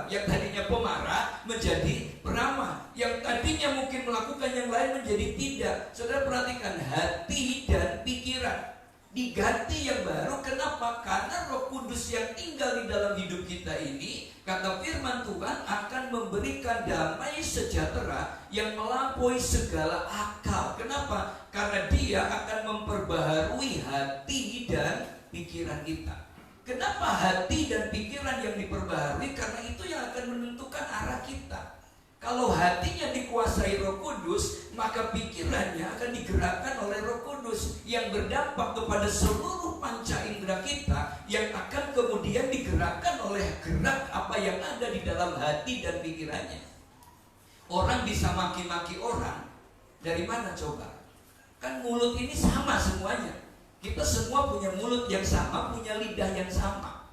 yang tadinya pemarah menjadi peramah, yang tadinya mungkin melakukan yang lain menjadi tidak. Saudara perhatikan, hati dan pikiran diganti yang baru. Kenapa? Karena Roh Kudus yang tinggal di dalam hidup kita ini, kata firman Tuhan, akan memberikan damai sejahtera yang melampaui segala akal. Kenapa? Karena Dia akan memperbaharui hati dan pikiran kita. Kenapa hati dan pikiran yang diperbaharui? Karena itu yang akan menentukan arah kita. Kalau hatinya dikuasai Roh Kudus, maka pikirannya akan digerakkan oleh Roh Kudus yang berdampak kepada seluruh panca indera kita, yang akan kemudian digerakkan oleh gerak apa yang ada di dalam hati dan pikirannya. Orang bisa maki-maki orang, dari mana coba? Kan mulut ini sama semuanya. Kita semua punya mulut yang sama, punya lidah yang sama.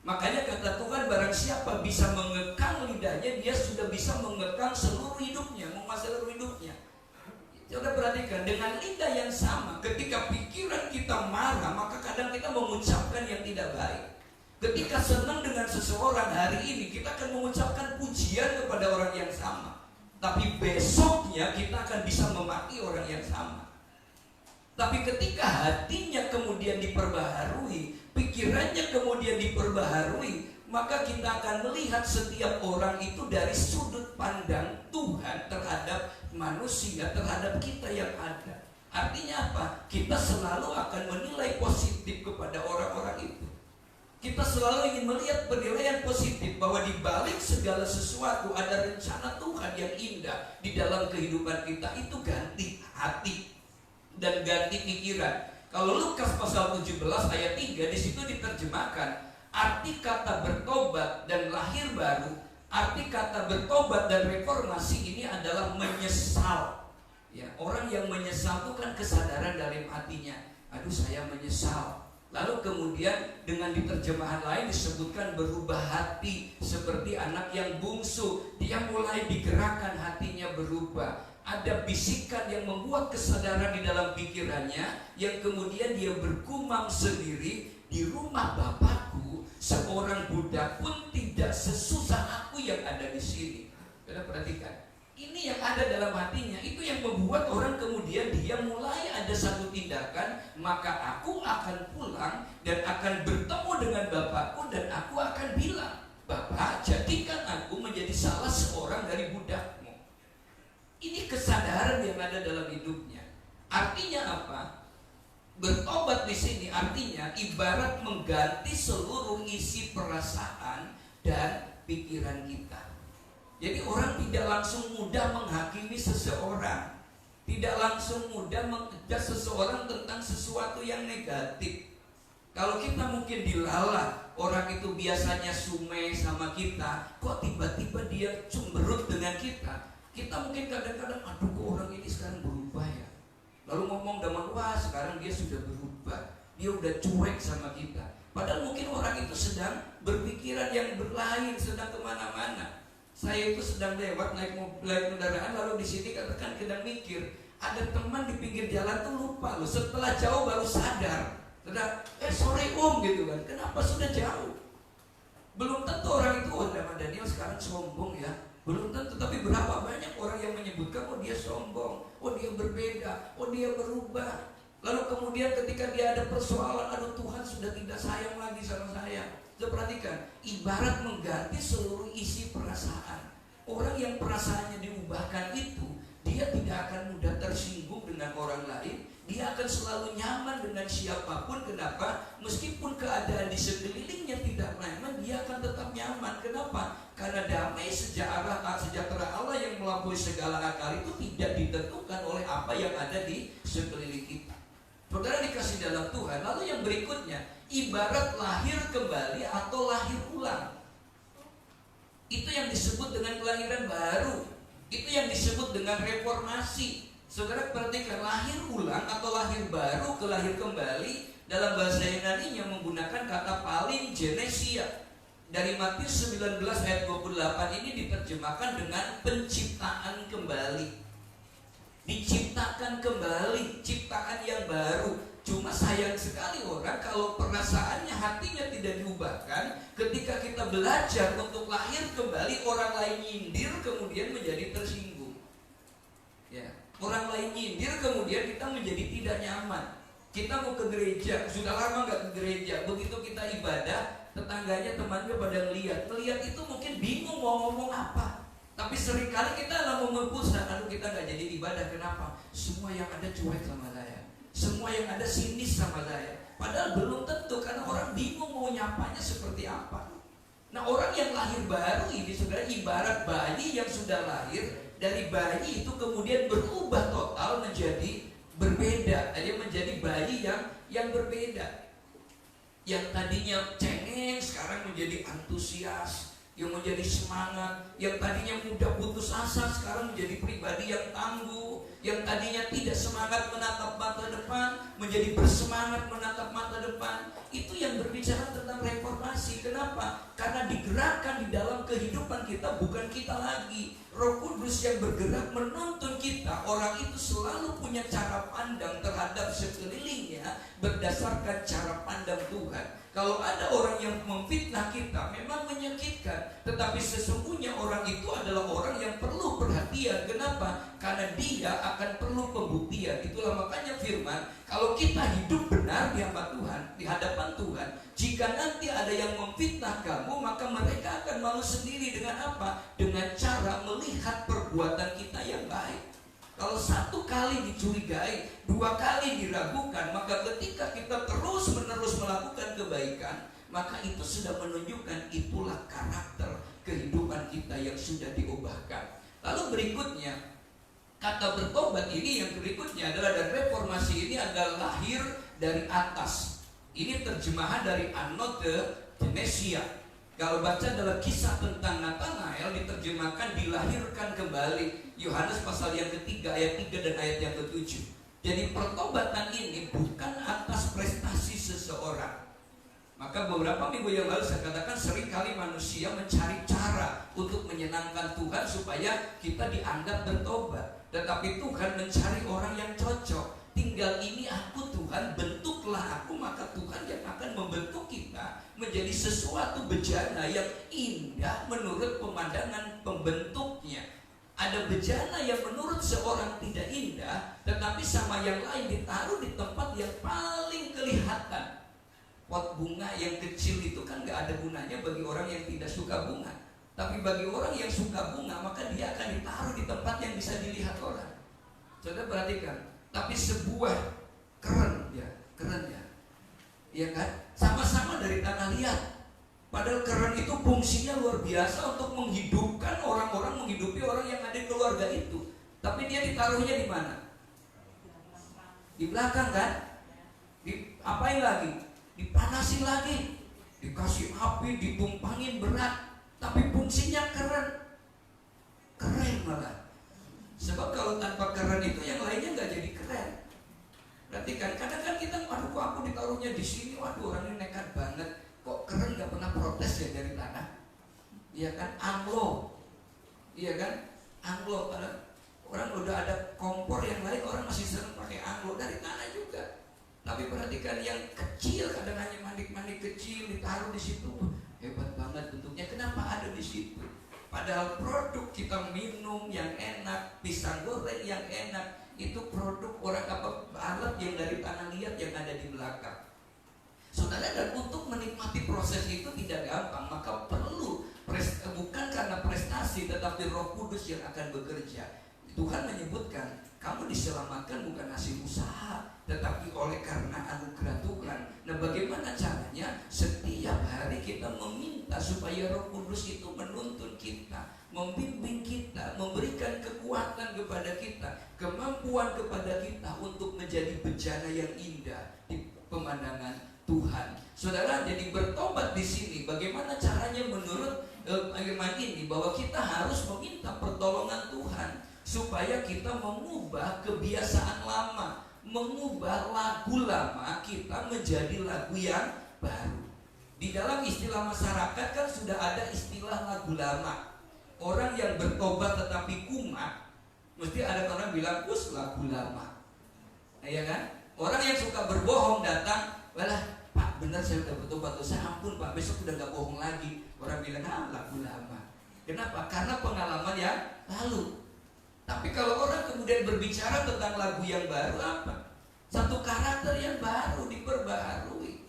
Makanya kata Tuhan, barang siapa bisa mengekang lidahnya, dia sudah bisa mengekang seluruh hidupnya, menguasai seluruh hidupnya. Coba perhatikan, dengan lidah yang sama, ketika pikiran kita marah, maka kadang kita mengucapkan yang tidak baik. Ketika senang dengan seseorang hari ini, kita akan mengucapkan pujian kepada orang yang sama. Tapi besoknya kita akan bisa memaki orang yang sama. Tapi ketika hatinya kemudian diperbaharui, pikirannya kemudian diperbaharui, maka kita akan melihat setiap orang itu dari sudut pandang Tuhan terhadap manusia, terhadap kita yang ada. Artinya apa? Kita selalu akan menilai positif kepada orang-orang itu. Kita selalu ingin melihat penilaian positif, bahwa di balik segala sesuatu ada rencana Tuhan yang indah di dalam kehidupan kita. Itu ganti hati dan ganti pikiran. Kalau Lukas pasal 17 ayat 3, di situ diterjemahkan arti kata bertobat dan lahir baru. Arti kata bertobat dan reformasi ini adalah menyesal. Ya, orang yang menyesal itu kan kesadaran dalam hatinya, aduh saya menyesal. Lalu kemudian dengan diterjemahan lain disebutkan berubah hati seperti anak yang bungsu. Dia mulai digerakkan hatinya berubah. Ada bisikan yang membuat kesadaran di dalam pikirannya, yang kemudian dia bergumam sendiri, di rumah Bapakku seorang budak pun tidak sesusah aku yang ada di sini. Kita perhatikan, ini yang ada dalam hatinya, itu yang membuat orang kemudian dia mulai ada satu tindakan, maka aku akan pulang dan akan bertemu dengan Bapakku, dan aku akan bilang, Bapak, jadikan aku menjadi salah seorang dari budakmu. Ini kesadaran yang ada dalam hidupnya. Artinya apa? Bertobat di sini artinya ibarat mengganti seluruh isi perasaan dan pikiran kita. Jadi orang tidak langsung mudah menghakimi seseorang, tidak langsung mudah mengejar seseorang tentang sesuatu yang negatif. Kalau kita mungkin dilalah, orang itu biasanya sumeh sama kita, kok tiba-tiba dia cemberut dengan kita. Kita mungkin kadang-kadang, aduh kok orang ini sekarang berubah ya. Lalu ngomong dengan, wah sekarang dia sudah berubah, dia udah cuek sama kita. Padahal mungkin orang itu sedang berpikiran yang berlain, sedang kemana-mana. Saya itu sedang lewat naik kendaraan, lalu di sini katakan sedang mikir, ada teman di pinggir jalan tuh lupa loh. Setelah jauh baru sadar, sore gitu kan, kenapa sudah jauh? Belum tentu orang itu, oh Daniel sekarang sombong ya. Belum tentu, tapi berapa banyak orang yang menyebutkan, oh dia sombong, oh dia berbeda, oh dia berubah. Lalu kemudian ketika dia ada persoalan, aduh Tuhan sudah tidak sayang lagi sama saya. Coba perhatikan, ibarat mengganti seluruh isi perasaan. Orang yang perasaannya diubahkan itu, dia tidak akan mudah tersinggung dengan orang lain. Dia akan selalu nyaman dengan siapapun. Kenapa? Meskipun keadaan di sekelilingnya tidak nyaman, dia akan tetap nyaman. Kenapa? Karena damai sejahtera Allah yang melampaui segala akal itu tidak ditentukan oleh apa yang ada di sekeliling kita. Saudara dikasih dalam Tuhan. Lalu yang berikutnya, ibarat lahir kembali atau lahir ulang. Itu yang disebut dengan kelahiran baru. Itu yang disebut dengan reformasi. Saudara perhatikan, lahir ulang atau lahir baru, kelahir kembali dalam bahasa Yunani yang menggunakan kata palingenesia. manusia. Dari Matius 19 ayat 28 ini diterjemahkan dengan penciptaan kembali. Diciptakan kembali, ciptaan yang baru. Cuma sayang sekali orang kalau perasaannya, hatinya tidak diubahkan. Ketika kita belajar untuk lahir kembali, orang lain nyindir kemudian menjadi tersinggung. Ya, orang lain nyindir kemudian kita menjadi tidak nyaman. Kita mau ke gereja, sudah lama nggak ke gereja. Begitu kita ibadah, tetangganya, temannya pada ngeliat itu mungkin bingung mau ngomong apa. Tapi seringkali kita lalu membusa, lalu kita nggak jadi ibadah. Kenapa? Semua yang ada cuek sama saya, semua yang ada sinis sama saya. Padahal belum tentu, karena orang bingung mau nyapanya seperti apa. Nah, orang yang lahir baru ini saudara ibarat bayi yang sudah lahir. Dari bayi itu kemudian berubah total menjadi berbeda. Dia menjadi bayi yang berbeda. Yang tadinya cengeng sekarang menjadi antusias, yang menjadi semangat. Yang tadinya mudah putus asa sekarang menjadi pribadi yang tangguh. Yang tadinya tidak semangat menatap mata depan menjadi bersemangat menatap mata depan. Itu yang berbicara tentang reformasi. Kenapa? Karena digerakkan di dalam kehidupan kita, bukan kita lagi. Roh Kudus yang bergerak menuntun kita. Orang itu selalu punya cara pandang terhadap sekelilingnya berdasarkan cara pandang Tuhan. Kalau ada orang yang memfitnah kita, memang menyakitkan. Tetapi sesungguhnya orang itu adalah orang yang perlu perhatian. Kenapa? Karena dia akan perlu pembuktian. Itulah makanya firman, kalau kita hidup benar di hadapan Tuhan, jika nanti ada yang memfitnah kamu, maka mereka akan malu sendiri. Dengan apa? Dengan cara melihat perbuatan kita yang baik. Kalau satu kali dicurigai, dua kali diragukan, maka ketika kita terus-menerus melakukan kebaikan, maka itu sudah menunjukkan itulah karakter kehidupan kita yang sudah diubahkan. Lalu berikutnya, kata bertobat ini yang berikutnya adalah, dan reformasi ini adalah lahir dari atas. Ini terjemahan dari Anno de Genesia. Kalau baca dalam kisah tentang Nathanael, diterjemahkan dilahirkan kembali. Yohanes pasal yang ketiga ayat 3 dan ayat yang ke-7. Jadi pertobatan ini bukan atas prestasi seseorang. Maka beberapa minggu yang lalu saya katakan, seringkali manusia mencari cara untuk menyenangkan Tuhan supaya kita dianggap bertobat. Tetapi Tuhan mencari orang yang cocok. Tinggal ini aku Tuhan, bentuklah aku, maka Tuhan yang akan membentuk kita menjadi sesuatu bejana yang indah menurut pemandangan pembentuknya. Ada bejana yang menurut seorang tidak indah, tetapi sama yang lain ditaruh di tempat yang paling kelihatan. Pot bunga yang kecil itu kan gak ada gunanya bagi orang yang tidak suka bunga. Tapi bagi orang yang suka bunga, maka dia akan ditaruh di tempat yang bisa dilihat orang. Saudara perhatikan. Tapi sebuah keren ya, iya kan? Sama-sama dari tanah liat. Padahal keren itu fungsinya luar biasa untuk menghidupkan orang-orang, menghidupi orang yang ada di keluarga itu. Tapi dia ditaruhnya di mana? Di belakang kan? Apain lagi? Dipanasin lagi, dikasih api, ditumpangin berat. Tapi fungsinya keren malah. Sebab kalau tanpa keren itu yang lainnya nggak jadi keren. Berarti kan kadang-kadang kita, aduh kok aku ditaruhnya di sini, waduh orang ini nekat banget. Kok keren nggak pernah protes ya dari tanah? Iya kan, anglo, iya kan, anglo. Orang udah ada kompor yang lain, orang masih sering pakai anglo dari tanah juga. Tapi perhatikan yang kecil, kadang hanya mandik-mandik kecil ditaruh di situ, hebat banget bentuknya. Kenapa ada di situ? Padahal produk kita minum yang enak, pisang goreng yang enak, itu produk orang alat yang dari tanah liat yang ada di belakang. Saudara, dan untuk menikmati proses itu tidak gampang, maka perlu bukan karena prestasi, tetapi Roh Kudus yang akan bekerja. Tuhan menyebutkan, kamu diselamatkan bukan hasil usaha, tetapi oleh karena anugerah Tuhan. Nah, bagaimana caranya? Setiap hari kita meminta supaya Roh Kudus itu menuntun kita, membimbing kita, memberikan kekuatan kepada kita, kemampuan kepada kita untuk menjadi bejana yang indah di pemandangan Tuhan. Saudara, jadi bertobat di sini bagaimana caranya menurut firman ini, bahwa kita harus meminta pertolongan Tuhan supaya kita mengubah kebiasaan lama, mengubah lagu lama kita menjadi lagu yang baru. Di dalam istilah masyarakat kan sudah ada istilah lagu lama. Orang yang bertobat tetapi kumat, mesti ada orang bilang, us lagu lama. Ya kan? Orang yang suka berbohong datang, walah Pak benar saya udah bertobat, saya ampun Pak, besok udah gak bohong lagi. Orang bilang, lagu lama. Kenapa? Karena pengalaman yang lalu. Tapi kalau orang kemudian berbicara tentang lagu yang baru, apa? Satu karakter yang baru, diperbaharui.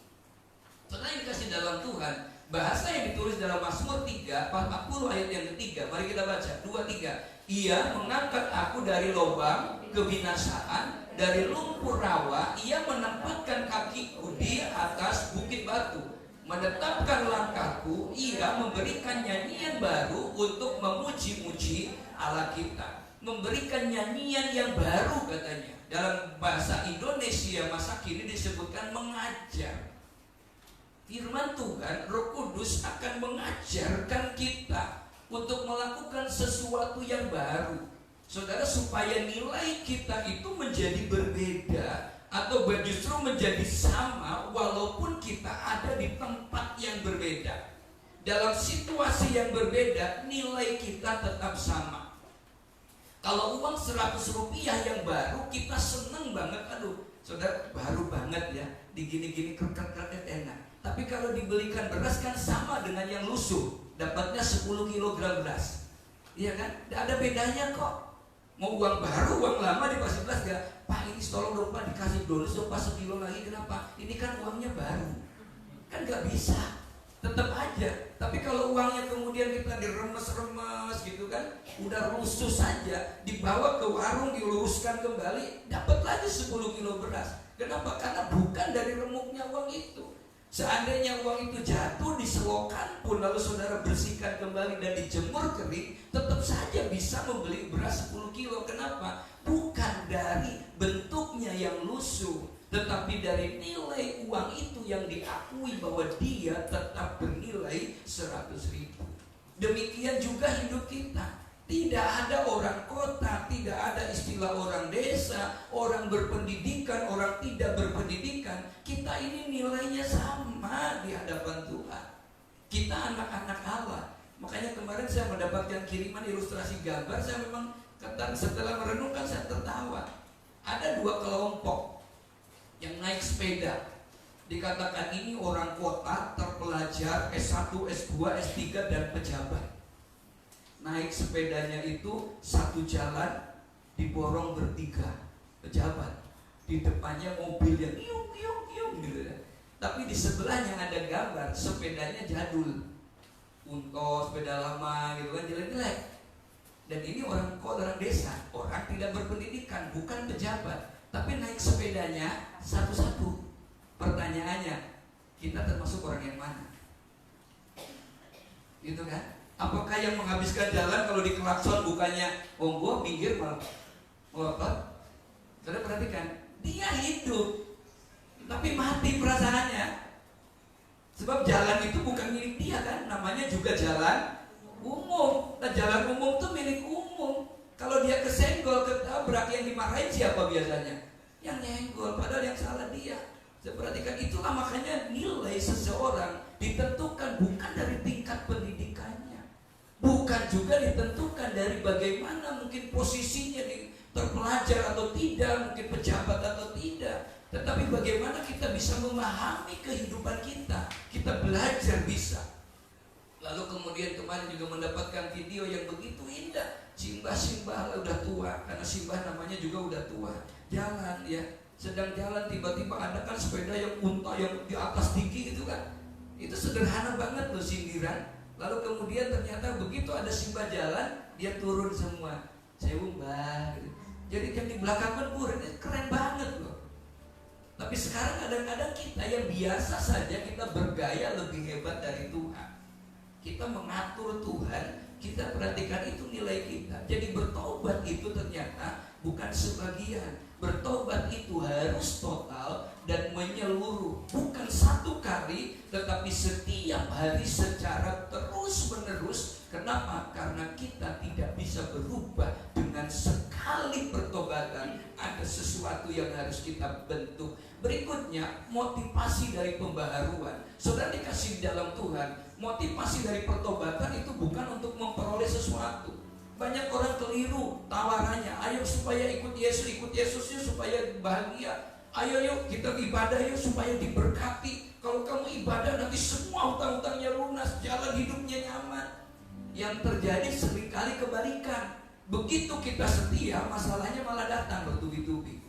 Setelah yang dikasih dalam Tuhan, bahasa yang ditulis dalam Mazmur 3, 40 ayat yang ketiga. Mari kita baca, 2-3. Ia mengangkat aku dari lubang kebinasaan, dari lumpur rawa. Ia menempatkan kakiku di atas bukit batu, menetapkan langkahku. Ia memberikan nyanyian baru untuk memuji-muji Allah kita. Memberikan nyanyian yang baru katanya. Dalam bahasa Indonesia masa kini disebutkan mengajar. Firman Tuhan, Roh Kudus akan mengajarkan kita untuk melakukan sesuatu yang baru. Saudara, supaya nilai kita itu menjadi berbeda atau justru menjadi sama walaupun kita ada di tempat yang berbeda. Dalam situasi yang berbeda, nilai kita tetap sama. Kalau uang 100 rupiah yang baru, kita seneng banget. Aduh, saudara, baru banget ya, digini-gini krek-krek enak. Tapi kalau dibelikan beras kan sama dengan yang lusuh, dapatnya 10 kg beras. Iya kan? Tidak ada bedanya kok. Mau uang baru, uang lama dikasih beras gak? Pak ini tolong dong Pak, dikasih bonus dong Pak 1 kilo lagi. Kenapa? Ini kan uangnya baru. Kan gak bisa. Tetap aja. Tapi kalau uangnya kemudian kita diremes-remes gitu kan, udah lusuh saja, dibawa ke warung, diluruskan kembali, dapat lagi 10 kilo beras. Kenapa? Karena bukan dari remuknya uang itu. Seandainya uang itu jatuh di selokan pun, lalu saudara bersihkan kembali dan dijemur kering, tetap saja bisa membeli beras 10 kilo. Kenapa? Bukan dari bentuknya yang lusuh, tetapi dari nilai uang itu yang diakui bahwa dia tetap bernilai 100.000. Demikian juga hidup kita. Tidak ada orang kota, tidak ada istilah orang desa, orang berpendidikan, orang tidak berpendidikan. Kita ini nilainya sama di hadapan Tuhan. Kita anak-anak Allah. Makanya kemarin saya mendapatkan kiriman ilustrasi gambar. Saya memang setelah merenungkan saya tertawa. Ada 2 kelompok yang naik sepeda. Dikatakan ini orang kota, terpelajar, S1, S2, S3 dan pejabat. Naik sepedanya itu satu jalan, diborong bertiga pejabat. Di depannya mobil yang iung gitu ya. Tapi di sebelahnya ada gambar sepedanya jadul, Unto, sepeda lama gitu kan, jelek-jelek. Dan ini orang kota, orang desa, orang tidak berpendidikan, bukan pejabat, tapi naik sepedanya satu-satu. Pertanyaannya, kita termasuk orang yang mana? Gitu kan? Apakah yang menghabiskan jalan kalau dikelakson bukannya gua minggir malah melotot? Saudara perhatikan, dia hidup tapi mati perasaannya. Sebab jalan itu bukan milik dia kan, namanya juga jalan umum. Nah, jalan umum itu milik umum. Kalau dia kesenggol, ketabrak, yang dimarahin siapa biasanya? Yang nyenggol, padahal yang salah dia. Saya perhatikan, itulah makanya nilai seseorang ditentukan bukan dari tingkat pendidikannya, bukan juga ditentukan dari bagaimana mungkin posisinya di terpelajar atau tidak, mungkin pejabat atau tidak, tetapi bagaimana kita bisa memahami kehidupan kita. Kita belajar bisa. Lalu kemudian kemarin juga mendapatkan video yang begitu indah. Simbah udah tua, karena Simbah namanya juga udah tua. Jalan ya, sedang jalan tiba-tiba ada kan sepeda yang unta yang di atas tinggi gitu kan. Itu sederhana banget loh sindiran. Lalu kemudian ternyata begitu ada Simbah jalan, dia turun semua. Saya Mbah gitu. Jadi yang di belakang kan keren banget loh. Tapi sekarang kadang-kadang kita yang biasa saja, kita bergaya lebih hebat dari Tuhan. Kita mengatur Tuhan, kita perhatikan itu nilai kita. Jadi bertobat itu ternyata bukan sebagian. Bertobat itu harus total dan menyeluruh. Bukan satu kali, tetapi setiap hari secara terus menerus. Kenapa? Karena kita tidak bisa berubah dengan dengan sekali pertobatan ada sesuatu yang harus kita bentuk. Berikutnya, motivasi dari pembaharuan. Saudara dikasih di dalam Tuhan, motivasi dari pertobatan itu bukan untuk memperoleh sesuatu. Banyak orang keliru tawarannya, ayo supaya ikut Yesusnya supaya bahagia. Ayo yuk kita ibadah yuk supaya diberkati. Kalau kamu ibadah nanti semua hutang-hutangnya lunas, jalan hidupnya nyaman. Yang terjadi seringkali kebalikan. Begitu kita setia, masalahnya malah datang bertubi-tubi.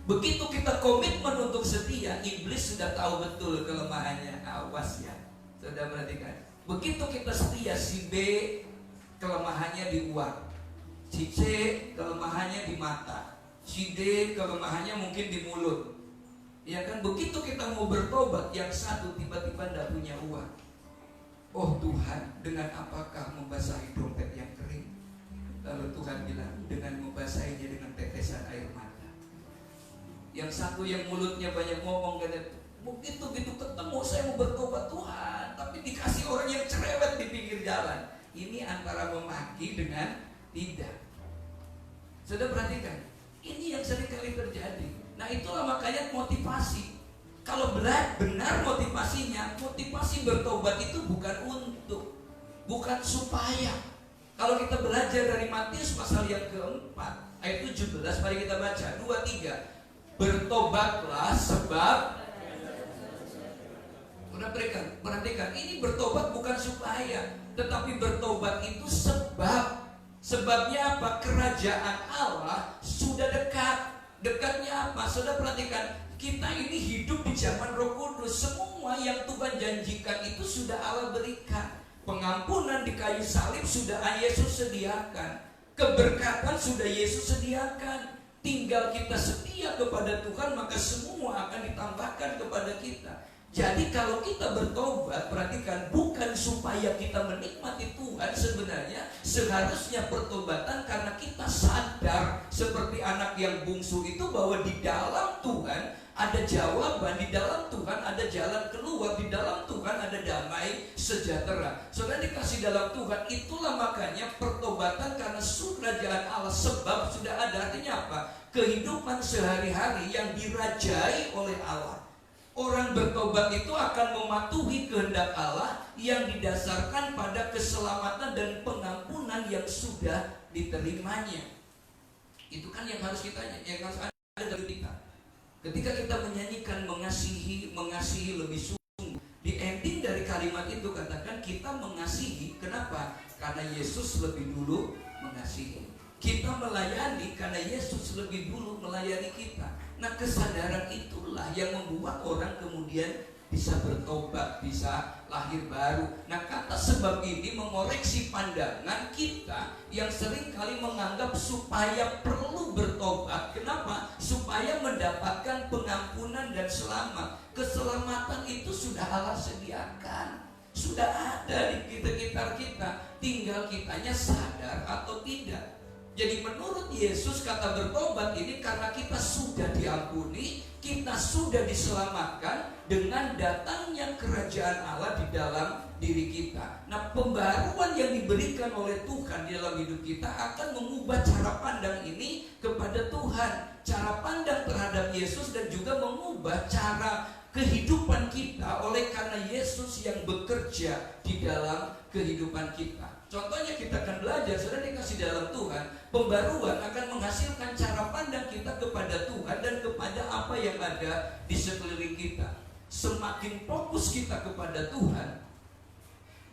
Begitu kita komitmen untuk setia, iblis sudah tahu betul kelemahannya. Awas ya, sudah perhatikan. Begitu kita setia, si B kelemahannya di uang, si C kelemahannya di mata, si D kelemahannya mungkin di mulut. Ya kan, begitu kita mau bertobat, yang satu tiba-tiba tidak punya uang. Oh Tuhan, dengan apakah membasahi dompet yang kering? Lalu Tuhan bilang, dengan membasahinya dengan tetesan air mata. Yang satu yang mulutnya banyak ngomong, begitu ketemu saya mau bertobat Tuhan, tapi dikasih orang yang cerewet di pinggir jalan. Ini antara memaki dengan tidak. Sudah perhatikan, ini yang sering kali terjadi. Nah itulah makanya motivasi. Kalau benar motivasinya, motivasi bertobat itu bukan untuk, bukan supaya. Kalau kita belajar dari Matius pasal yang keempat ayat 17, mari kita baca 2-3. Bertobatlah sebab, perhatikan, ini bertobat bukan supaya, tetapi bertobat itu sebab. Sebabnya apa? Kerajaan Allah sudah dekat. Dekatnya apa? Sudah perhatikan, kita ini hidup di zaman Roh Kudus. Semua yang Tuhan janjikan itu sudah Allah berikan. Pengampunan di kayu salib sudah Yesus sediakan. Keberkatan sudah Yesus sediakan. Tinggal kita setia kepada Tuhan, maka semua akan ditambahkan kepada kita. Jadi kalau kita bertobat, perhatikan, bukan supaya kita menikmati Tuhan. Sebenarnya seharusnya pertobatan karena kita sadar seperti anak yang bungsu itu, bahwa di dalam Tuhan ada jawaban, di dalam Tuhan ada jalan keluar, di dalam Tuhan ada damai sejahtera. Saudara dikasih dalam Tuhan, itulah makanya pertobatan karena kerajaan Allah. Sebab sudah ada, artinya apa? Kehidupan sehari-hari yang dirajai oleh Allah. Orang bertobat itu akan mematuhi kehendak Allah yang didasarkan pada keselamatan dan pengampunan yang sudah diterimanya. Itu kan yang harus kita, yang harus ada dalam kita. Ketika kita menyanyikan mengasihi lebih sungguh, di ending dari kalimat itu katakan kita mengasihi. Kenapa? Karena Yesus lebih dulu mengasihi. Kita melayani karena Yesus lebih dulu melayani kita. Nah, kesadaran itulah yang membuat orang kemudian bisa bertobat, bisa lahir baru. Nah, kata sebab ini mengoreksi pandangan kita yang seringkali menganggap supaya perlu bertobat. Kenapa? Supaya mendapatkan pengampunan dan selamat. Keselamatan itu sudah Allah sediakan, sudah ada di sekitar kita. Tinggal kitanya sadar atau tidak. Jadi menurut Yesus kata bertobat ini karena kita sudah diampuni, kita sudah diselamatkan dengan datangnya kerajaan Allah di dalam diri kita. Nah, pembaruan yang diberikan oleh Tuhan di dalam hidup kita akan mengubah cara pandang ini kepada Tuhan, cara pandang terhadap Yesus, dan juga mengubah cara kehidupan kita oleh karena Yesus yang bekerja di dalam kehidupan kita. Contohnya kita akan belajar, sudah dikasih dalam Tuhan, pembaruan akan menghasilkan cara pandang kita kepada Tuhan dan kepada apa yang ada di sekeliling kita. Semakin fokus kita kepada Tuhan,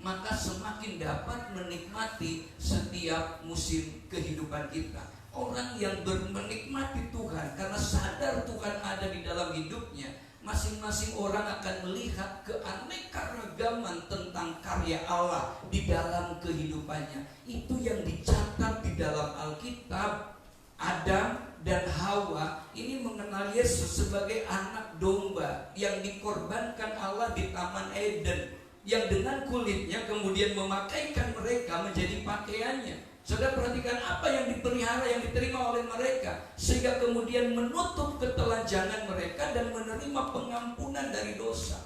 maka semakin dapat menikmati setiap musim kehidupan kita. Orang yang menikmati Tuhan karena sadar Tuhan ada di dalam hidupnya, masing-masing orang akan melihat keanekaragaman tentang karya Allah di dalam kehidupannya. Itu yang dicatat di dalam Alkitab. Adam dan Hawa ini mengenal Yesus sebagai anak domba yang dikorbankan Allah di Taman Eden, yang dengan kulitnya kemudian memakaikan mereka menjadi pakaiannya. Saudara perhatikan apa yang dipelihara, yang diterima oleh mereka, sehingga kemudian menutup ketelanjangan mereka dan menerima pengampunan dari dosa.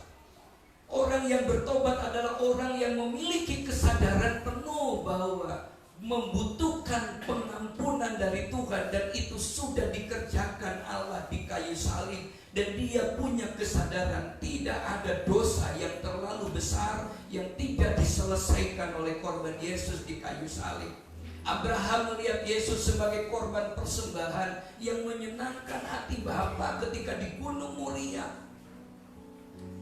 Orang yang bertobat adalah orang yang memiliki kesadaran penuh bahwa membutuhkan mendapatkan pengampunan dari Tuhan, dan itu sudah dikerjakan Allah di kayu salib. Dan dia punya kesadaran tidak ada dosa yang terlalu besar yang tidak diselesaikan oleh korban Yesus di kayu salib. Abraham melihat Yesus sebagai korban persembahan yang menyenangkan hati Bapa ketika di Gunung Moria,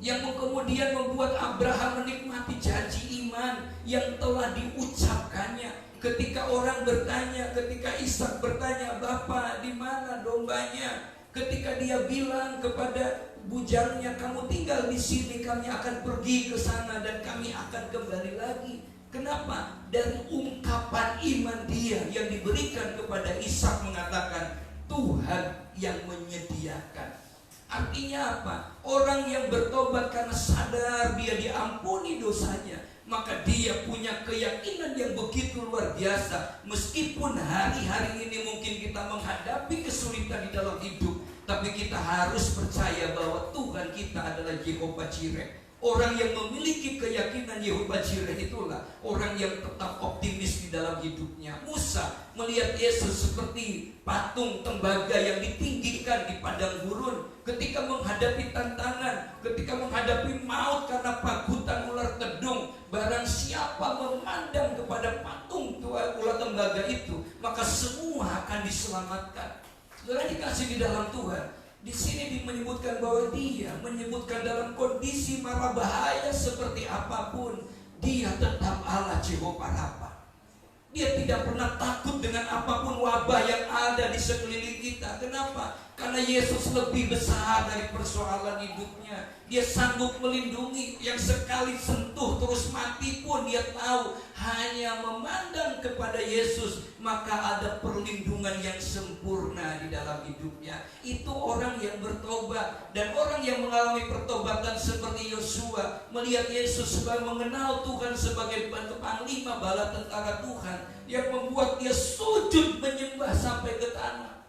yang kemudian membuat Abraham menikmati janji iman yang telah diucapkannya. Ketika orang bertanya, ketika Ishak bertanya, "Bapa, di mana dombanya?" Ketika dia bilang kepada bujalnya, "Kamu tinggal di sini, kami akan pergi ke sana dan kami akan kembali lagi." Kenapa? Dari ungkapan iman dia yang diberikan kepada Ishak mengatakan, "Tuhan yang menyediakan." Artinya apa? Orang yang bertobat karena sadar dia diampuni dosanya, maka dia punya keyakinan yang begitu luar biasa. Meskipun hari-hari ini mungkin kita menghadapi kesulitan di dalam hidup, tapi kita harus percaya bahwa Tuhan kita adalah Jehovah Jireh. Orang yang memiliki keyakinan Jehovah Jireh itulah orang yang tetap optimis di dalam hidupnya. Musa melihat Yesus seperti patung tembaga yang ditinggikan di padang gurun. Ketika menghadapi tantangan, ketika menghadapi maut karena pagutan ular tedung, barang siapa memandang kepada patung ular tembaga itu, maka semua akan diselamatkan. Saudara dikasih di dalam Tuhan, di sini menyebutkan bahwa dia menyebutkan dalam kondisi mara bahaya seperti apapun, dia tetap Allah Jehovah Rafa. Dia tidak pernah takut dengan apapun wabah yang ada di sekeliling kita. Kenapa? Karena Yesus lebih besar dari persoalan hidupnya. Dia sanggup melindungi. Yang sekali sentuh terus mati pun dia tahu, hanya memandang kepada Yesus maka ada perlindungan yang sempurna di dalam hidupnya. Itu orang yang bertobat. Dan orang yang mengalami pertobatan seperti Yosua, melihat Yesus sebagai mengenal Tuhan sebagai panglima bala tentara Tuhan, yang membuat dia sujud menyembah sampai ke tanah.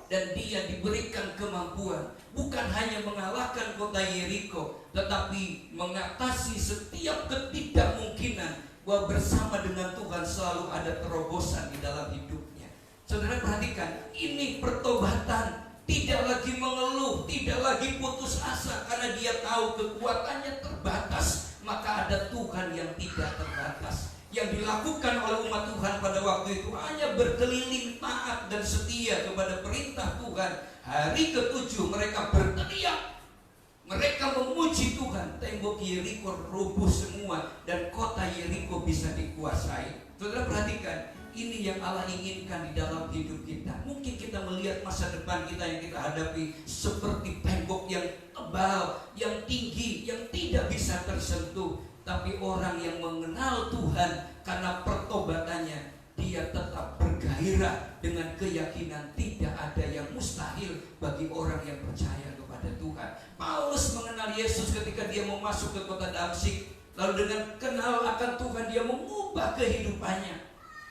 Dan dia diberikan kemampuan bukan hanya mengalahkan kota Yeriko, tetapi mengatasi setiap ketidakmungkinan, bahwa bersama dengan Tuhan selalu ada terobosan di dalam hidupnya. Saudara perhatikan, ini pertobatan. Tidak lagi mengeluh, tidak lagi putus asa, karena dia tahu kekuatannya terbatas, maka ada Tuhan yang tidak terbatas. Yang dilakukan oleh umat Tuhan pada waktu itu hanya berkeliling taat dan setia kepada perintah Tuhan. Hari ke-7 mereka berteriak, mereka memuji Tuhan. Tembok Yeriko rubuh semua dan kota Yeriko bisa dikuasai. Saudara perhatikan, ini yang Allah inginkan di dalam hidup kita. Mungkin kita melihat masa depan kita yang kita hadapi seperti tembok yang tebal, yang tinggi, yang tidak bisa tersentuh. Tapi orang yang mengenal Tuhan karena pertobatannya, dia tetap bergairah dengan keyakinan tidak ada yang mustahil bagi orang yang percaya kepada Tuhan. Paulus mengenal Yesus ketika dia mau masuk ke kota Damsyik. Lalu dengan kenal akan Tuhan, dia mengubah kehidupannya.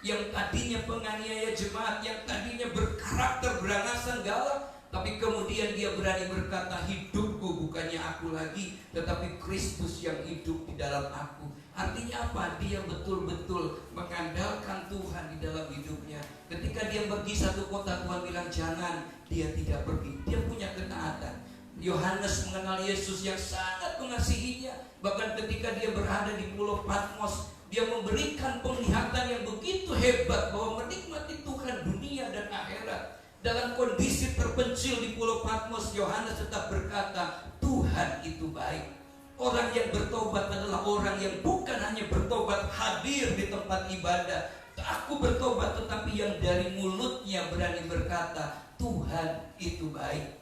Yang tadinya penganiaya jemaat, yang tadinya berkarakter berangasan galak, tapi kemudian dia berani berkata, "Hidupku bukannya aku lagi, tetapi Kristus yang hidup di dalam aku." Artinya apa? Dia betul-betul mengandalkan Tuhan di dalam hidupnya. Ketika dia pergi satu kota, Tuhan bilang jangan, dia tidak pergi. Dia punya ketaatan. Yohanes mengenal Yesus yang sangat mengasihinya. Bahkan ketika dia berada di pulau Patmos, dia memberikan penglihatan yang begitu hebat bahwa menikmati Tuhan dunia dan akhirat. Dalam kondisi terpencil di pulau Patmos, Yohanes tetap berkata, Tuhan itu baik. Orang yang bertobat adalah orang yang bukan hanya bertobat hadir di tempat ibadah. Aku bertobat, tetapi yang dari mulutnya berani berkata, Tuhan itu baik.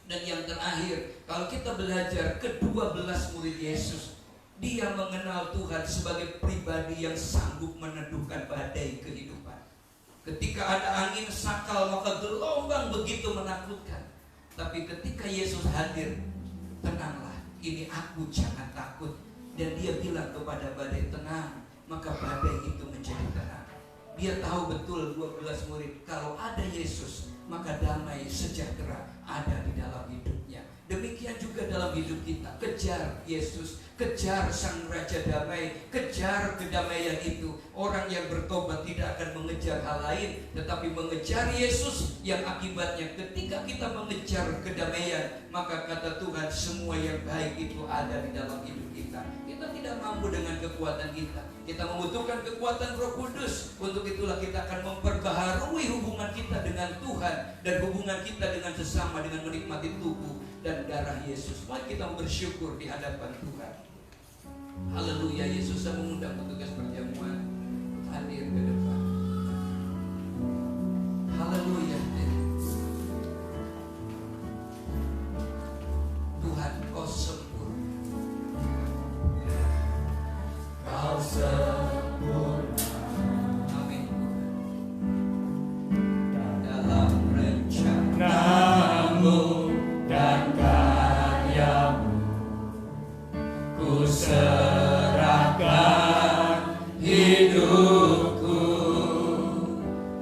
Dan yang terakhir, kalau kita belajar ke-12 murid Yesus, dia mengenal Tuhan sebagai pribadi yang sanggup meneduhkan badai kehidupan. Ketika ada angin sakal, maka gelombang begitu menakutkan. Tapi ketika Yesus hadir, tenanglah, ini aku, jangan takut. Dan dia bilang kepada badai, tenang, maka badai itu menjadi tenang. Dia tahu betul 12 murid, kalau ada Yesus, maka damai sejahtera ada di dalam hidupnya. Demikian juga dalam hidup kita, kejar Yesus, kejar Sang Raja Damai, kejar kedamaian itu. Orang yang bertobat tidak akan mengejar hal lain, tetapi mengejar Yesus, yang akibatnya ketika kita mengejar kedamaian, maka kata Tuhan semua yang baik itu ada di dalam hidup kita. Kita tidak mampu dengan kekuatan kita. Kita membutuhkan kekuatan Roh Kudus. Untuk itulah kita akan memperbaharui hubungan kita dengan Tuhan dan hubungan kita dengan sesama dengan menikmati tubuh dan darah Yesus. Mari kita bersyukur di hadapan Tuhan. Haleluya. Yesus, saya mengundang petugas perjamuan hadir ke depan. Haleluya. Tuhan, Kau sempurna. Kau sempurna. Amin. Dalam rencana-Mu dan karya-Mu, ku serahkan hidupku,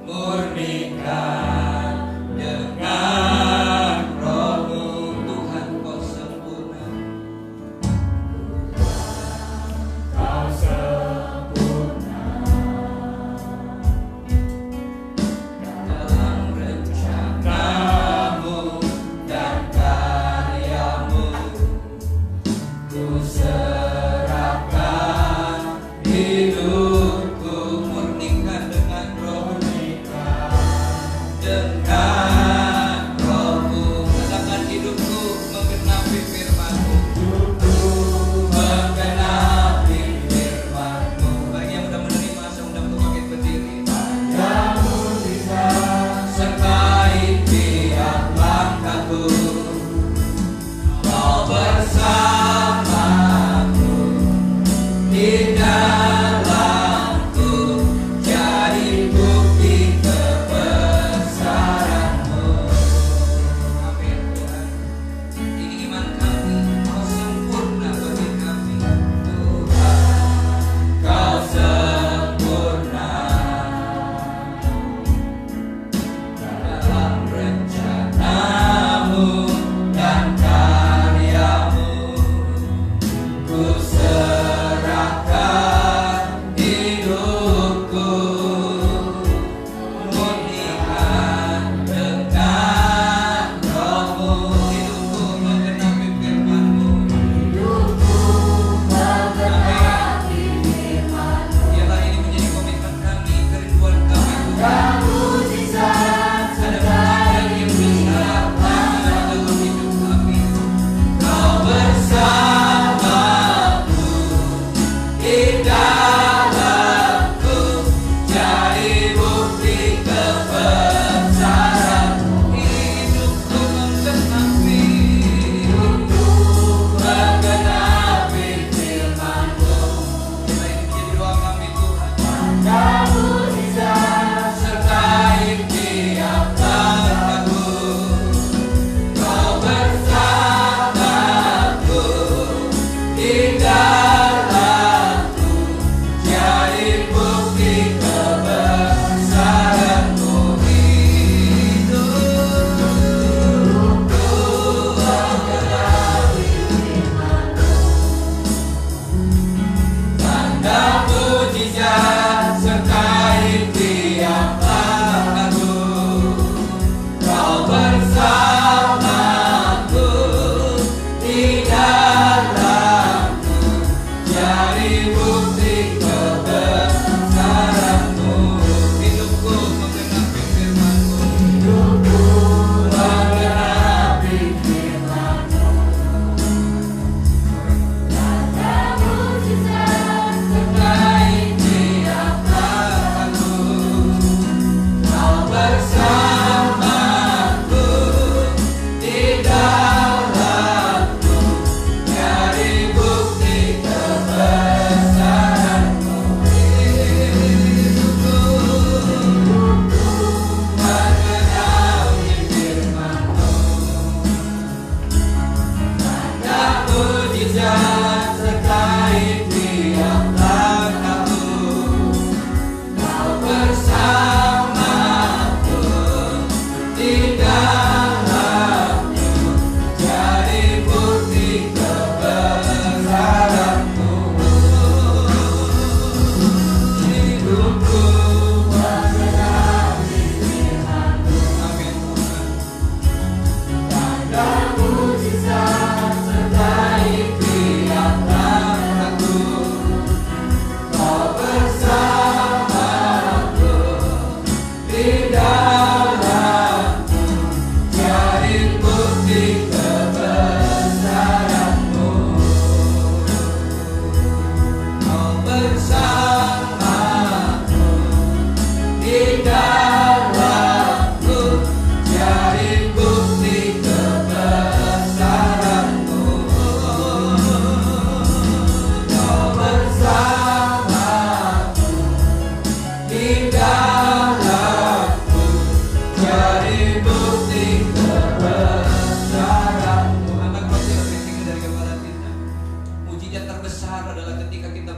murnikan dengan Roh-Mu. Tuhan, Kau sempurna. Kau sempurna. Dalam rencana-Mu dan karya-Mu, ku serahkan hidupku, murnikan dengan dengan Roh-Mu. Katakan, hidupku menggenapi firman-Mu. Menggenapi firman-Mu. Bagi yang sudah menerima, saya undang untuk bangkit berdiri. Padamu bisa sertai tiap langkahku. Kau bersamaku di dalamku, jadi bukti kebesaran-Mu. Amin Tuhan. Ini iman kami, Kau sempurna bagi kami. Tuhan, Kau sempurna. Dalam rencana-Mu dan karya-Mu, ku serahkan hidupku, murnikan dengan Roh-Mu. Hidupku menggenapi firman-Mu. Biarlah ini menjadi komitmen kami, kerinduan kami, Tuhan. Ada mujizat yang besar dalam hidup kami. Kau bersamaku di dalamku, jadi bukti kebesaran-Mu. Hidupku menggenapi firman-Mu. Biarlah ini menjadi doa kami, Tuhan. Sertai tiap langkahku. Kau bersamaku di dalamku, jadi bukti kebesaran-Mu. Hidupku menggenapi firman-Mu. Tanda mujizat sertai tiap langkahku. Kau bersamaku di dalamku, jadi bukti kebesaran-Mu. Hidupku menggenapi firman-Mu. Hidupku menggenapi firman-Mu. Tanda mujizat sertai tiap langkahku. Kau bersamaku di dalamku, jadi bukti kebesaran-Mu.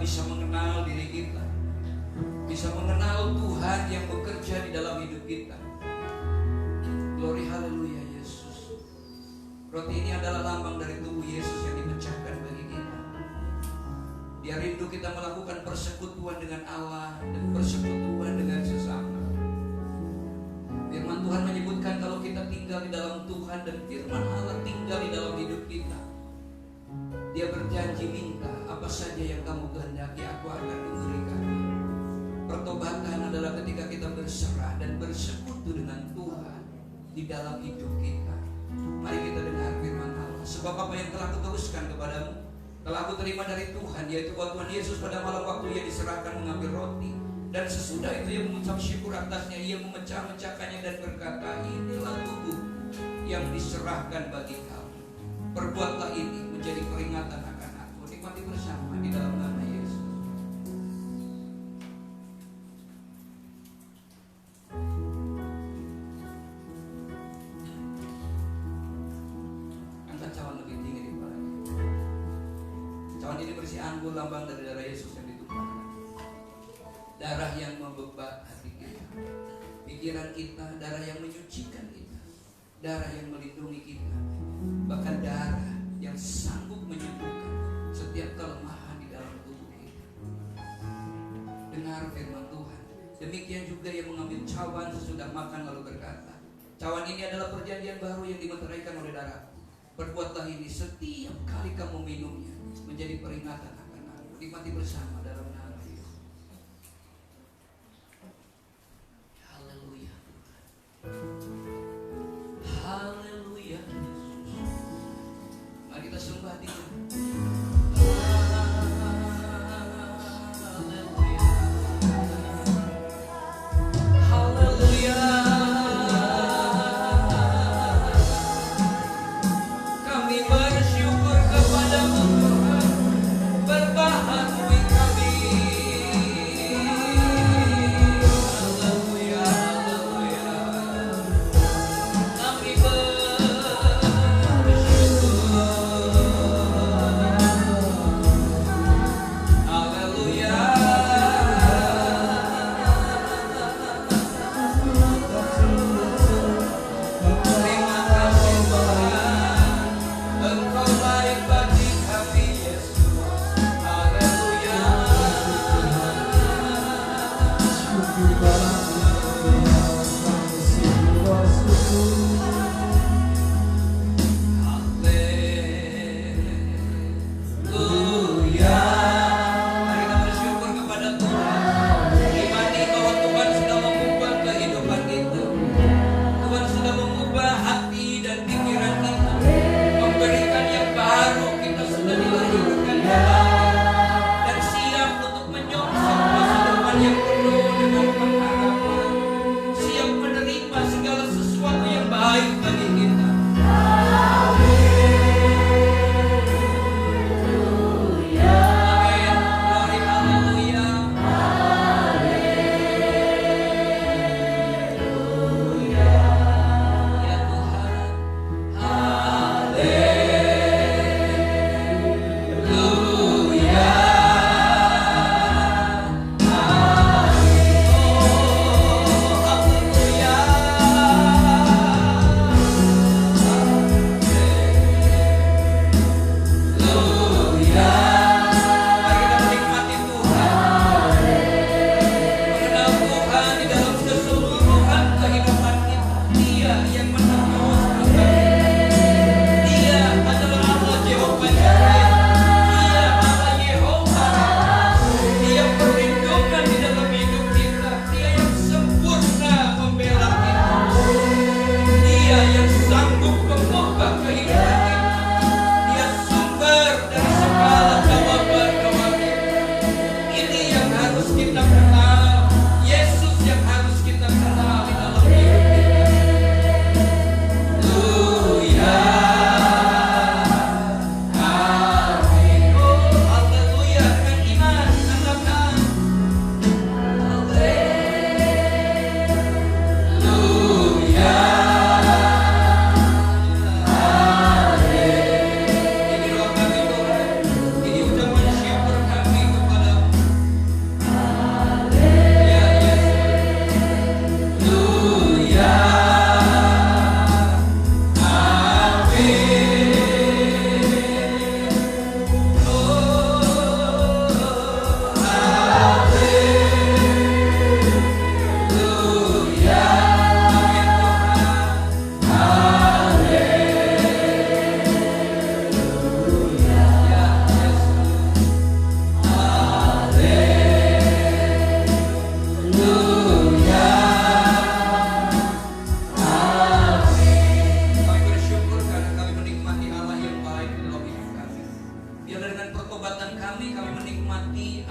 bisa mengenal diri kita, bisa mengenal Tuhan yang bekerja di dalam hidup kita. Glory haleluya Yesus. Roti ini adalah lambang dari tubuh Yesus yang dipecahkan bagi kita. Dia rindu kita melakukan persekutuan dengan Allah dan persekutuan dengan sesama. Firman Tuhan menyebutkan kalau kita tinggal di dalam Tuhan dan firman Allah tinggal di dalam hidup kita, Dia berjanji, minta apa saja yang kamu kehendaki, aku akan memberikan. Pertobatan adalah ketika kita berserah dan bersekutu dengan Tuhan di dalam hidup kita. Mari kita dengar firman Allah. Sebab apa yang telah kuteruskan kepadamu telah aku terima dari Tuhan, yaitu bahwa Tuhan Yesus pada malam waktu Ia diserahkan mengambil roti, dan sesudah itu Ia mengucap syukur atasnya, Ia memecah-mecahkannya dan berkata, inilah tubuh yang diserahkan bagi kamu. Perbuatlah ini menjadi peringatan akan aku. Nikmati bersama di dalam nama Yesus. Angkat cawan lebih tinggi di kepalanya. Cawan ini berisi anggur, lambang dari darah Yesus yang ditumpahkan. Darah yang membebak hati kita, pikiran kita, darah yang menyucikan kita, darah yang melindungi kita, bahkan darah yang sanggup menyembuhkan setiap kelemahan di dalam tubuh kita. Dengar firman Tuhan. Demikian juga yang mengambil cawan sesudah makan lalu berkata, cawan ini adalah perjanjian baru yang dimeteraikan oleh darah. Perbuatlah ini setiap kali kamu minumnya menjadi peringatan akan aku. Nikmati bersama dalam nama Yesus. Haleluya. Haleluya. Mari kita sembah Dia. Haleluya. Haleluya. Kami bersyukur kepadamu Tuhan, berbahagia kami.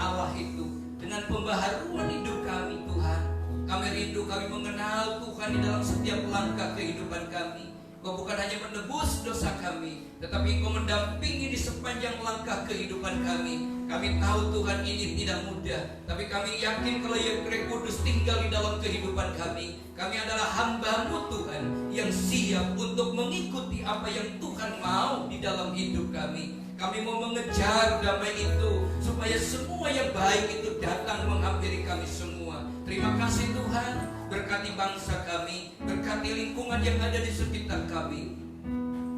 Allah itu, dengan pembaharuan hidup kami Tuhan. Kami rindu, kami mengenal Tuhan di dalam setiap langkah kehidupan kami. Kau bukan hanya menebus dosa kami, tetapi Kau mendampingi di sepanjang langkah kehidupan kami. Kami tahu Tuhan ini tidak mudah, tapi kami yakin kalau Roh Kudus tinggal di dalam kehidupan kami. Kami adalah hamba-Mu Tuhan yang siap untuk mengikuti apa yang Tuhan mau di dalam hidup kami. Kami mau mengejar damai itu, supaya semua yang baik itu datang menghampiri kami semua. Terima kasih Tuhan, berkati bangsa kami, berkati lingkungan yang ada di sekitar kami.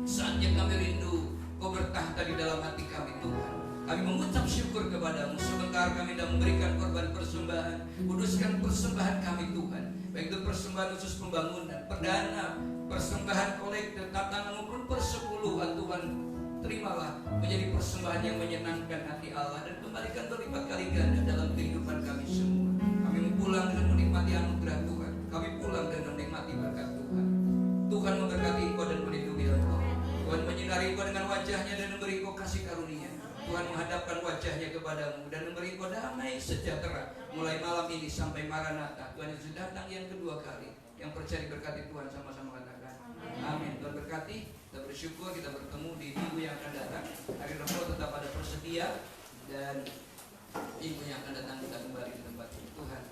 Saatnya kami rindu Kau bertahta di dalam hati kami Tuhan. Kami mengucap syukur kepadamu. Sebentar kami dah memberikan korban persembahan. Kuduskan persembahan kami Tuhan, baik itu persembahan khusus pembangunan, perdana, persembahan kolektif, tatanan maupun persepuluhan Tuhan. Terimalah menjadi persembahan yang menyenangkan hati Allah, dan kembalikan berlipat kali ganda dalam kehidupan kami semua. Kami pulang dengan menikmati anugerah Tuhan. Kami pulang dengan menikmati berkat Tuhan. Tuhan memberkati Engkau dan melindungi Engkau. Tuhan menyinari Engkau dengan wajahnya dan memberi Engkau kasih karunia. Tuhan menghadapkan wajahnya kepadamu dan memberi Engkau damai sejahtera mulai malam ini sampai Maranatha. Tuhan Yesus datang yang kedua kali. Yang percaya diberkati Tuhan sama-sama katakan amin. Tuhan berkati. Kita bersyukur kita bertemu di minggu yang akan datang. Hari Rabu tetap ada persedia, dan minggu yang akan datang kita kembali di tempat ini. Tuhan